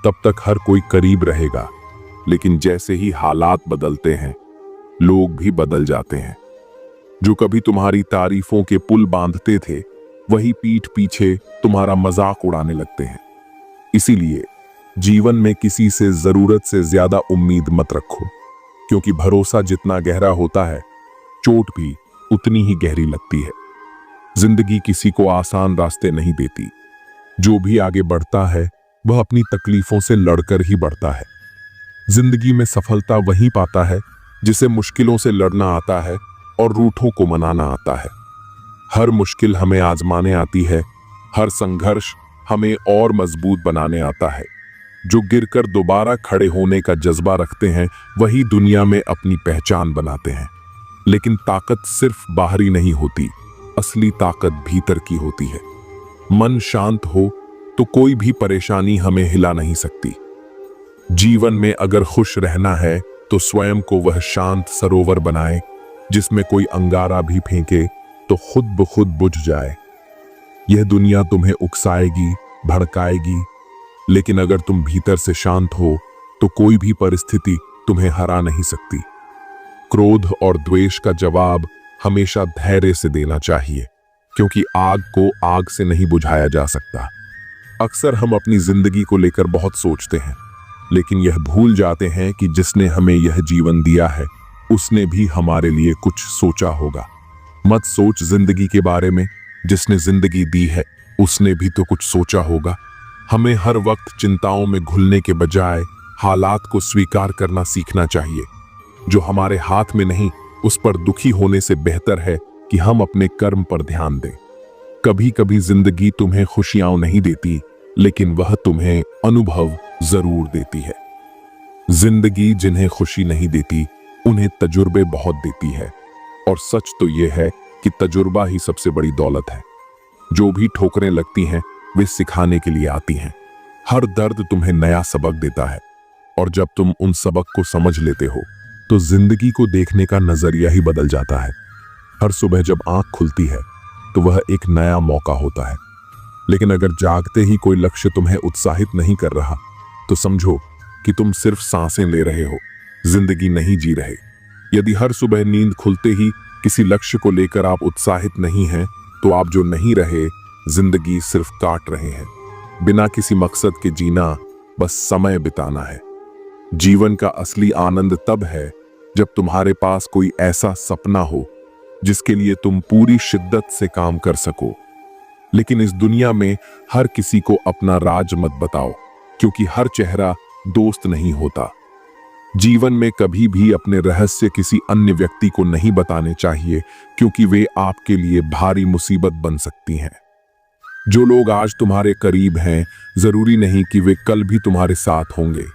तब तक हर कोई करीब रहेगा, लेकिन जैसे ही हालात बदलते हैं, लोग भी बदल जाते हैं। जो कभी तुम्हारी तारीफों के पुल बांधते थे, वही पीठ पीछे तुम्हारा मजाक उड़ाने लगते हैं। इसीलिए जीवन में किसी से जरूरत से ज्यादा उम्मीद मत रखो, क्योंकि भरोसा जितना गहरा होता है, चोट भी उतनी ही गहरी लगती है। जिंदगी किसी को आसान रास्ते नहीं देती। जो भी आगे बढ़ता है वह अपनी तकलीफों से लड़कर ही बढ़ता है। जिंदगी में सफलता वही पाता है जिसे मुश्किलों से लड़ना आता है और रूठों को मनाना आता है। हर मुश्किल हमें आजमाने आती है, हर संघर्ष हमें और मजबूत बनाने आता है। जो गिरकर दोबारा खड़े होने का जज्बा रखते हैं, वही दुनिया में अपनी पहचान बनाते हैं। लेकिन ताकत सिर्फ बाहरी नहीं होती, असली ताकत भीतर की होती है। मन शांत हो तो कोई भी परेशानी हमें हिला नहीं सकती। जीवन में अगर खुश रहना है तो स्वयं को वह शांत सरोवर बनाए जिसमें कोई अंगारा भी फेंके तो खुद ब खुद बुझ जाए। यह दुनिया तुम्हें उकसाएगी, भड़काएगी, लेकिन अगर तुम भीतर से शांत हो तो कोई भी परिस्थिति तुम्हें हरा नहीं सकती। क्रोध और द्वेष का जवाब हमेशा धैर्य से देना चाहिए, क्योंकि आग को आग से नहीं बुझाया जा सकता। अक्सर हम अपनी जिंदगी को लेकर बहुत सोचते हैं, लेकिन यह भूल जाते हैं कि जिसने हमें यह जीवन दिया है उसने भी हमारे लिए कुछ सोचा होगा। मत सोच जिंदगी के बारे में, जिसने जिंदगी दी है उसने भी तो कुछ सोचा होगा। हमें हर वक्त चिंताओं में घुलने के बजाय हालात को स्वीकार करना सीखना चाहिए। जो हमारे हाथ में नहीं उस पर दुखी होने से बेहतर है कि हम अपने कर्म पर ध्यान दें। कभी कभी जिंदगी तुम्हें खुशियां नहीं देती, लेकिन वह तुम्हें अनुभव जरूर देती है। जिंदगी जिन्हें खुशी नहीं देती उन्हें तजुर्बे बहुत देती है, और सच तो यह है कि तजुर्बा ही सबसे बड़ी दौलत है। जो भी ठोकरें लगती हैं वे सिखाने के लिए आती हैं। हर दर्द तुम्हें नया सबक देता है, और जब तुम उन सबक को समझ लेते हो तो जिंदगी को देखने का नजरिया ही बदल जाता है। हर सुबह जब आंख खुलती है तो वह एक नया मौका होता है, लेकिन अगर जागते ही कोई लक्ष्य तुम्हें उत्साहित नहीं कर रहा तो समझो कि तुम सिर्फ सांसें ले रहे हो, जिंदगी नहीं जी रहे। यदि हर सुबह नींद खुलते ही किसी लक्ष्य को लेकर आप उत्साहित नहीं हैं, तो आप जो नहीं रहे, जिंदगी सिर्फ काट रहे हैं। बिना किसी मकसद के जीना बस समय बिताना है। जीवन का असली आनंद तब है जब तुम्हारे पास कोई ऐसा सपना हो जिसके लिए तुम पूरी शिद्दत से काम कर सको। लेकिन इस दुनिया में हर किसी को अपना राज मत बताओ, क्योंकि हर चेहरा दोस्त नहीं होता। जीवन में कभी भी अपने रहस्य किसी अन्य व्यक्ति को नहीं बताने चाहिए, क्योंकि वे आपके लिए भारी मुसीबत बन सकती हैं। जो लोग आज तुम्हारे करीब हैं, जरूरी नहीं कि वे कल भी तुम्हारे साथ होंगे।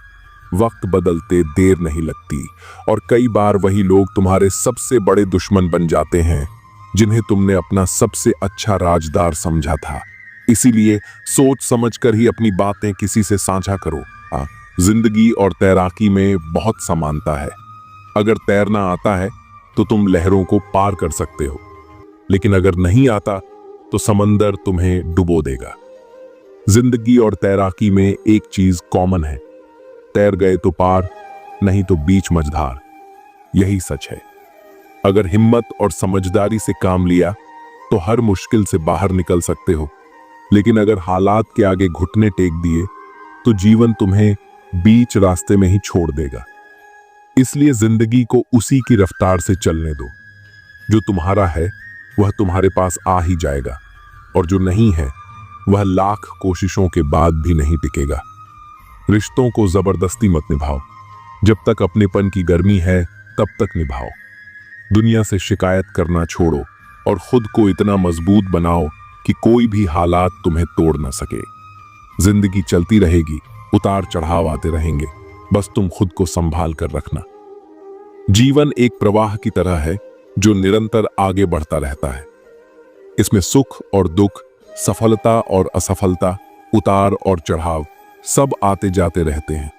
वक्त बदलते देर नहीं लगती, और कई बार वही लोग तुम्हारे सबसे बड़े दुश्मन बन जाते हैं जिन्हें तुमने अपना सबसे अच्छा राजदार समझा था। इसीलिए सोच समझकर ही अपनी बातें किसी से साझा करो। जिंदगी और तैराकी में बहुत समानता है। अगर तैरना आता है तो तुम लहरों को पार कर सकते हो, लेकिन अगर नहीं आता तो समंदर तुम्हें डुबो देगा। जिंदगी और तैराकी में एक चीज कॉमन है, तैर गए तो पार, नहीं तो बीच मझधार। यही सच है। अगर हिम्मत और समझदारी से काम लिया तो हर मुश्किल से बाहर निकल सकते हो, लेकिन अगर हालात के आगे घुटने टेक दिए तो जीवन तुम्हें बीच रास्ते में ही छोड़ देगा। इसलिए जिंदगी को उसी की रफ्तार से चलने दो। जो तुम्हारा है वह तुम्हारे पास आ ही जाएगा, और जो नहीं है वह लाख कोशिशों के बाद भी नहीं टिकेगा। रिश्तों को जबरदस्ती मत निभाओ, जब तक अपनेपन की गर्मी है तब तक निभाओ। दुनिया से शिकायत करना छोड़ो और खुद को इतना मजबूत बनाओ कि कोई भी हालात तुम्हें तोड़ ना सके। जिंदगी चलती रहेगी, उतार चढ़ाव आते रहेंगे, बस तुम खुद को संभाल कर रखना। जीवन एक प्रवाह की तरह है जो निरंतर आगे बढ़ता रहता है। इसमें सुख और दुख, सफलता और असफलता, उतार और चढ़ाव सब आते जाते रहते हैं।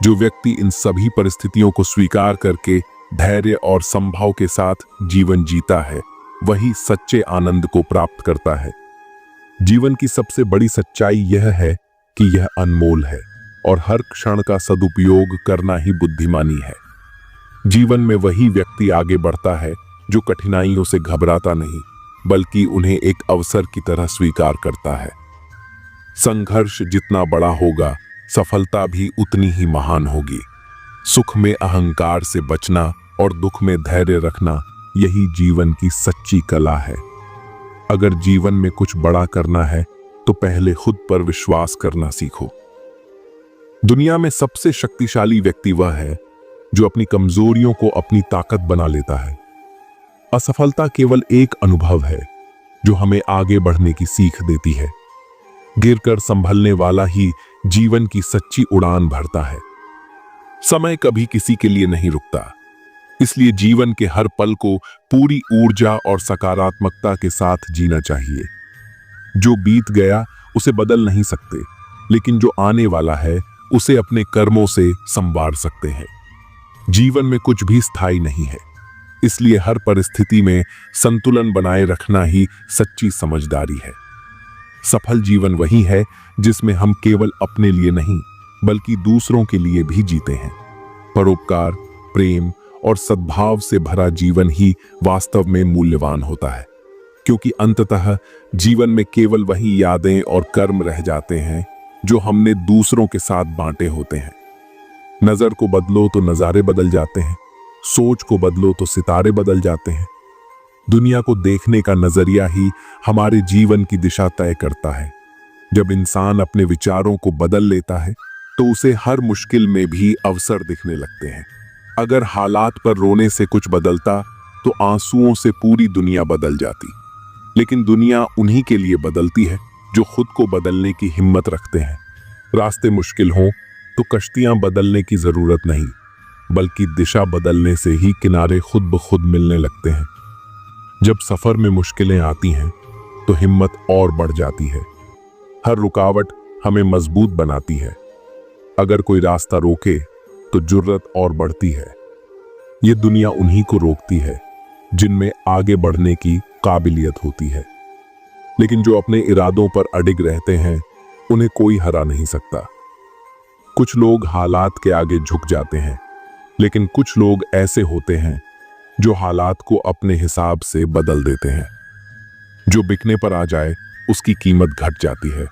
जो व्यक्ति इन सभी परिस्थितियों को स्वीकार करके धैर्य और संभाव के साथ जीवन जीता है, वही सच्चे आनंद को प्राप्त करता है। जीवन की सबसे बड़ी सच्चाई यह है कि यह अनमोल है, और हर क्षण का सदुपयोग करना ही बुद्धिमानी है। जीवन में वही व्यक्ति आगे बढ़ता है जो कठिनाइयों से घबराता नहीं, बल्कि उन्हें एक अवसर की तरह स्वीकार करता है। संघर्ष जितना बड़ा होगा, सफलता भी उतनी ही महान होगी। सुख में अहंकार से बचना और दुख में धैर्य रखना, यही जीवन की सच्ची कला है। अगर जीवन में कुछ बड़ा करना है तो पहले खुद पर विश्वास करना सीखो। दुनिया में सबसे शक्तिशाली व्यक्ति वह है जो अपनी कमजोरियों को अपनी ताकत बना लेता है। असफलता केवल एक अनुभव है जो हमें आगे बढ़ने की सीख देती है। गिरकर संभलने वाला ही जीवन की सच्ची उड़ान भरता है। समय कभी किसी के लिए नहीं रुकता, इसलिए जीवन के हर पल को पूरी ऊर्जा और सकारात्मकता के साथ जीना चाहिए। जो बीत गया उसे बदल नहीं सकते, लेकिन जो आने वाला है उसे अपने कर्मों से संवार सकते हैं। जीवन में कुछ भी स्थायी नहीं है, इसलिए हर परिस्थिति में संतुलन बनाए रखना ही सच्ची समझदारी है। सफल जीवन वही है जिसमें हम केवल अपने लिए नहीं बल्कि दूसरों के लिए भी जीते हैं। परोपकार, प्रेम और सद्भाव से भरा जीवन ही वास्तव में मूल्यवान होता है, क्योंकि अंततः जीवन में केवल वही यादें और कर्म रह जाते हैं जो हमने दूसरों के साथ बांटे होते हैं। नजर को बदलो तो नजारे बदल जाते हैं, सोच को बदलो तो सितारे बदल जाते हैं। दुनिया को देखने का नजरिया ही हमारे जीवन की दिशा तय करता है। जब इंसान अपने विचारों को बदल लेता है तो उसे हर मुश्किल में भी अवसर दिखने लगते हैं। अगर हालात पर रोने से कुछ बदलता तो आंसुओं से पूरी दुनिया बदल जाती। लेकिन दुनिया उन्हीं के लिए बदलती है जो खुद को बदलने की हिम्मत रखते हैं। रास्ते मुश्किल हों तो कश्तियां बदलने की जरूरत नहीं, बल्कि दिशा बदलने से ही किनारे खुद ब खुद मिलने लगते हैं। जब सफर में मुश्किलें आती हैं तो हिम्मत और बढ़ जाती है। हर रुकावट हमें मजबूत बनाती है। अगर कोई रास्ता रोके तो जुर्रत और बढ़ती है। ये दुनिया उन्हीं को रोकती है जिनमें आगे बढ़ने की काबिलियत होती है। लेकिन जो अपने इरादों पर अडिग रहते हैं उन्हें कोई हरा नहीं सकता। कुछ लोग हालात के आगे झुक जाते हैं, लेकिन कुछ लोग ऐसे होते हैं जो हालात को अपने हिसाब से बदल देते हैं। जो बिकने पर आ जाए उसकी कीमत घट जाती है,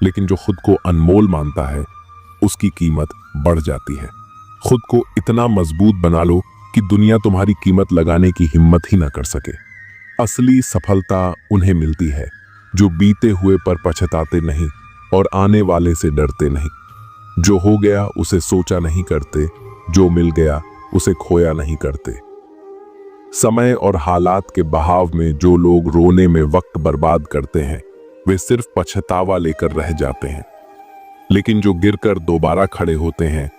लेकिन जो खुद को अनमोल मानता है उसकी कीमत बढ़ जाती है। खुद को इतना मजबूत बना लो कि दुनिया तुम्हारी कीमत लगाने की हिम्मत ही ना कर सके। असली सफलता उन्हें मिलती है जो बीते हुए पर पछताते नहीं और आने वाले से डरते नहीं। जो हो गया उसे सोचा नहीं करते, जो मिल गया उसे खोया नहीं करते। समय और हालात के बहाव में जो लोग रोने में वक्त बर्बाद करते हैं वे सिर्फ पछतावा लेकर रह जाते हैं। लेकिन जो गिरकर दोबारा खड़े होते हैं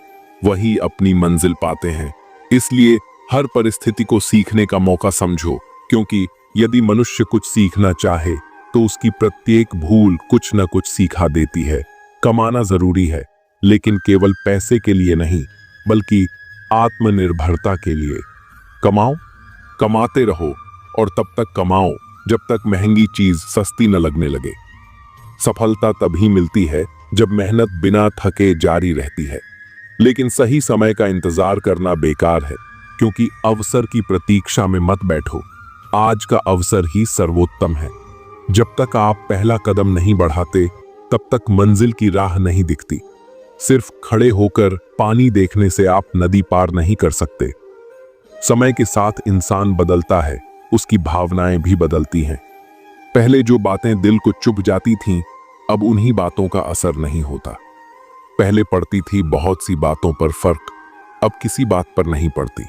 वही अपनी मंजिल पाते हैं। इसलिए हर परिस्थिति को सीखने का मौका समझो, क्योंकि यदि मनुष्य कुछ सीखना चाहे तो उसकी प्रत्येक भूल कुछ न कुछ सिखा देती है। कमाना जरूरी है, लेकिन केवल पैसे के लिए नहीं बल्कि आत्मनिर्भरता के लिए। कमाओ, कमाते रहो और तब तक कमाओ जब तक महंगी चीज सस्ती न लगने लगे। सफलता तभी मिलती है जब मेहनत बिना थके जारी रहती है। लेकिन सही समय का इंतजार करना बेकार है, क्योंकि अवसर की प्रतीक्षा में मत बैठो। आज का अवसर ही सर्वोत्तम है। जब तक आप पहला कदम नहीं बढ़ाते तब तक मंजिल की राह नहीं दिखती। सिर्फ खड़े होकर पानी देखने से आप नदी पार नहीं कर सकते। समय के साथ इंसान बदलता है, उसकी भावनाएं भी बदलती हैं। पहले जो बातें दिल को चुभ जाती थीं, अब उन्हीं बातों का असर नहीं होता। पहले पड़ती थी बहुत सी बातों पर फर्क, अब किसी बात पर नहीं पड़ती।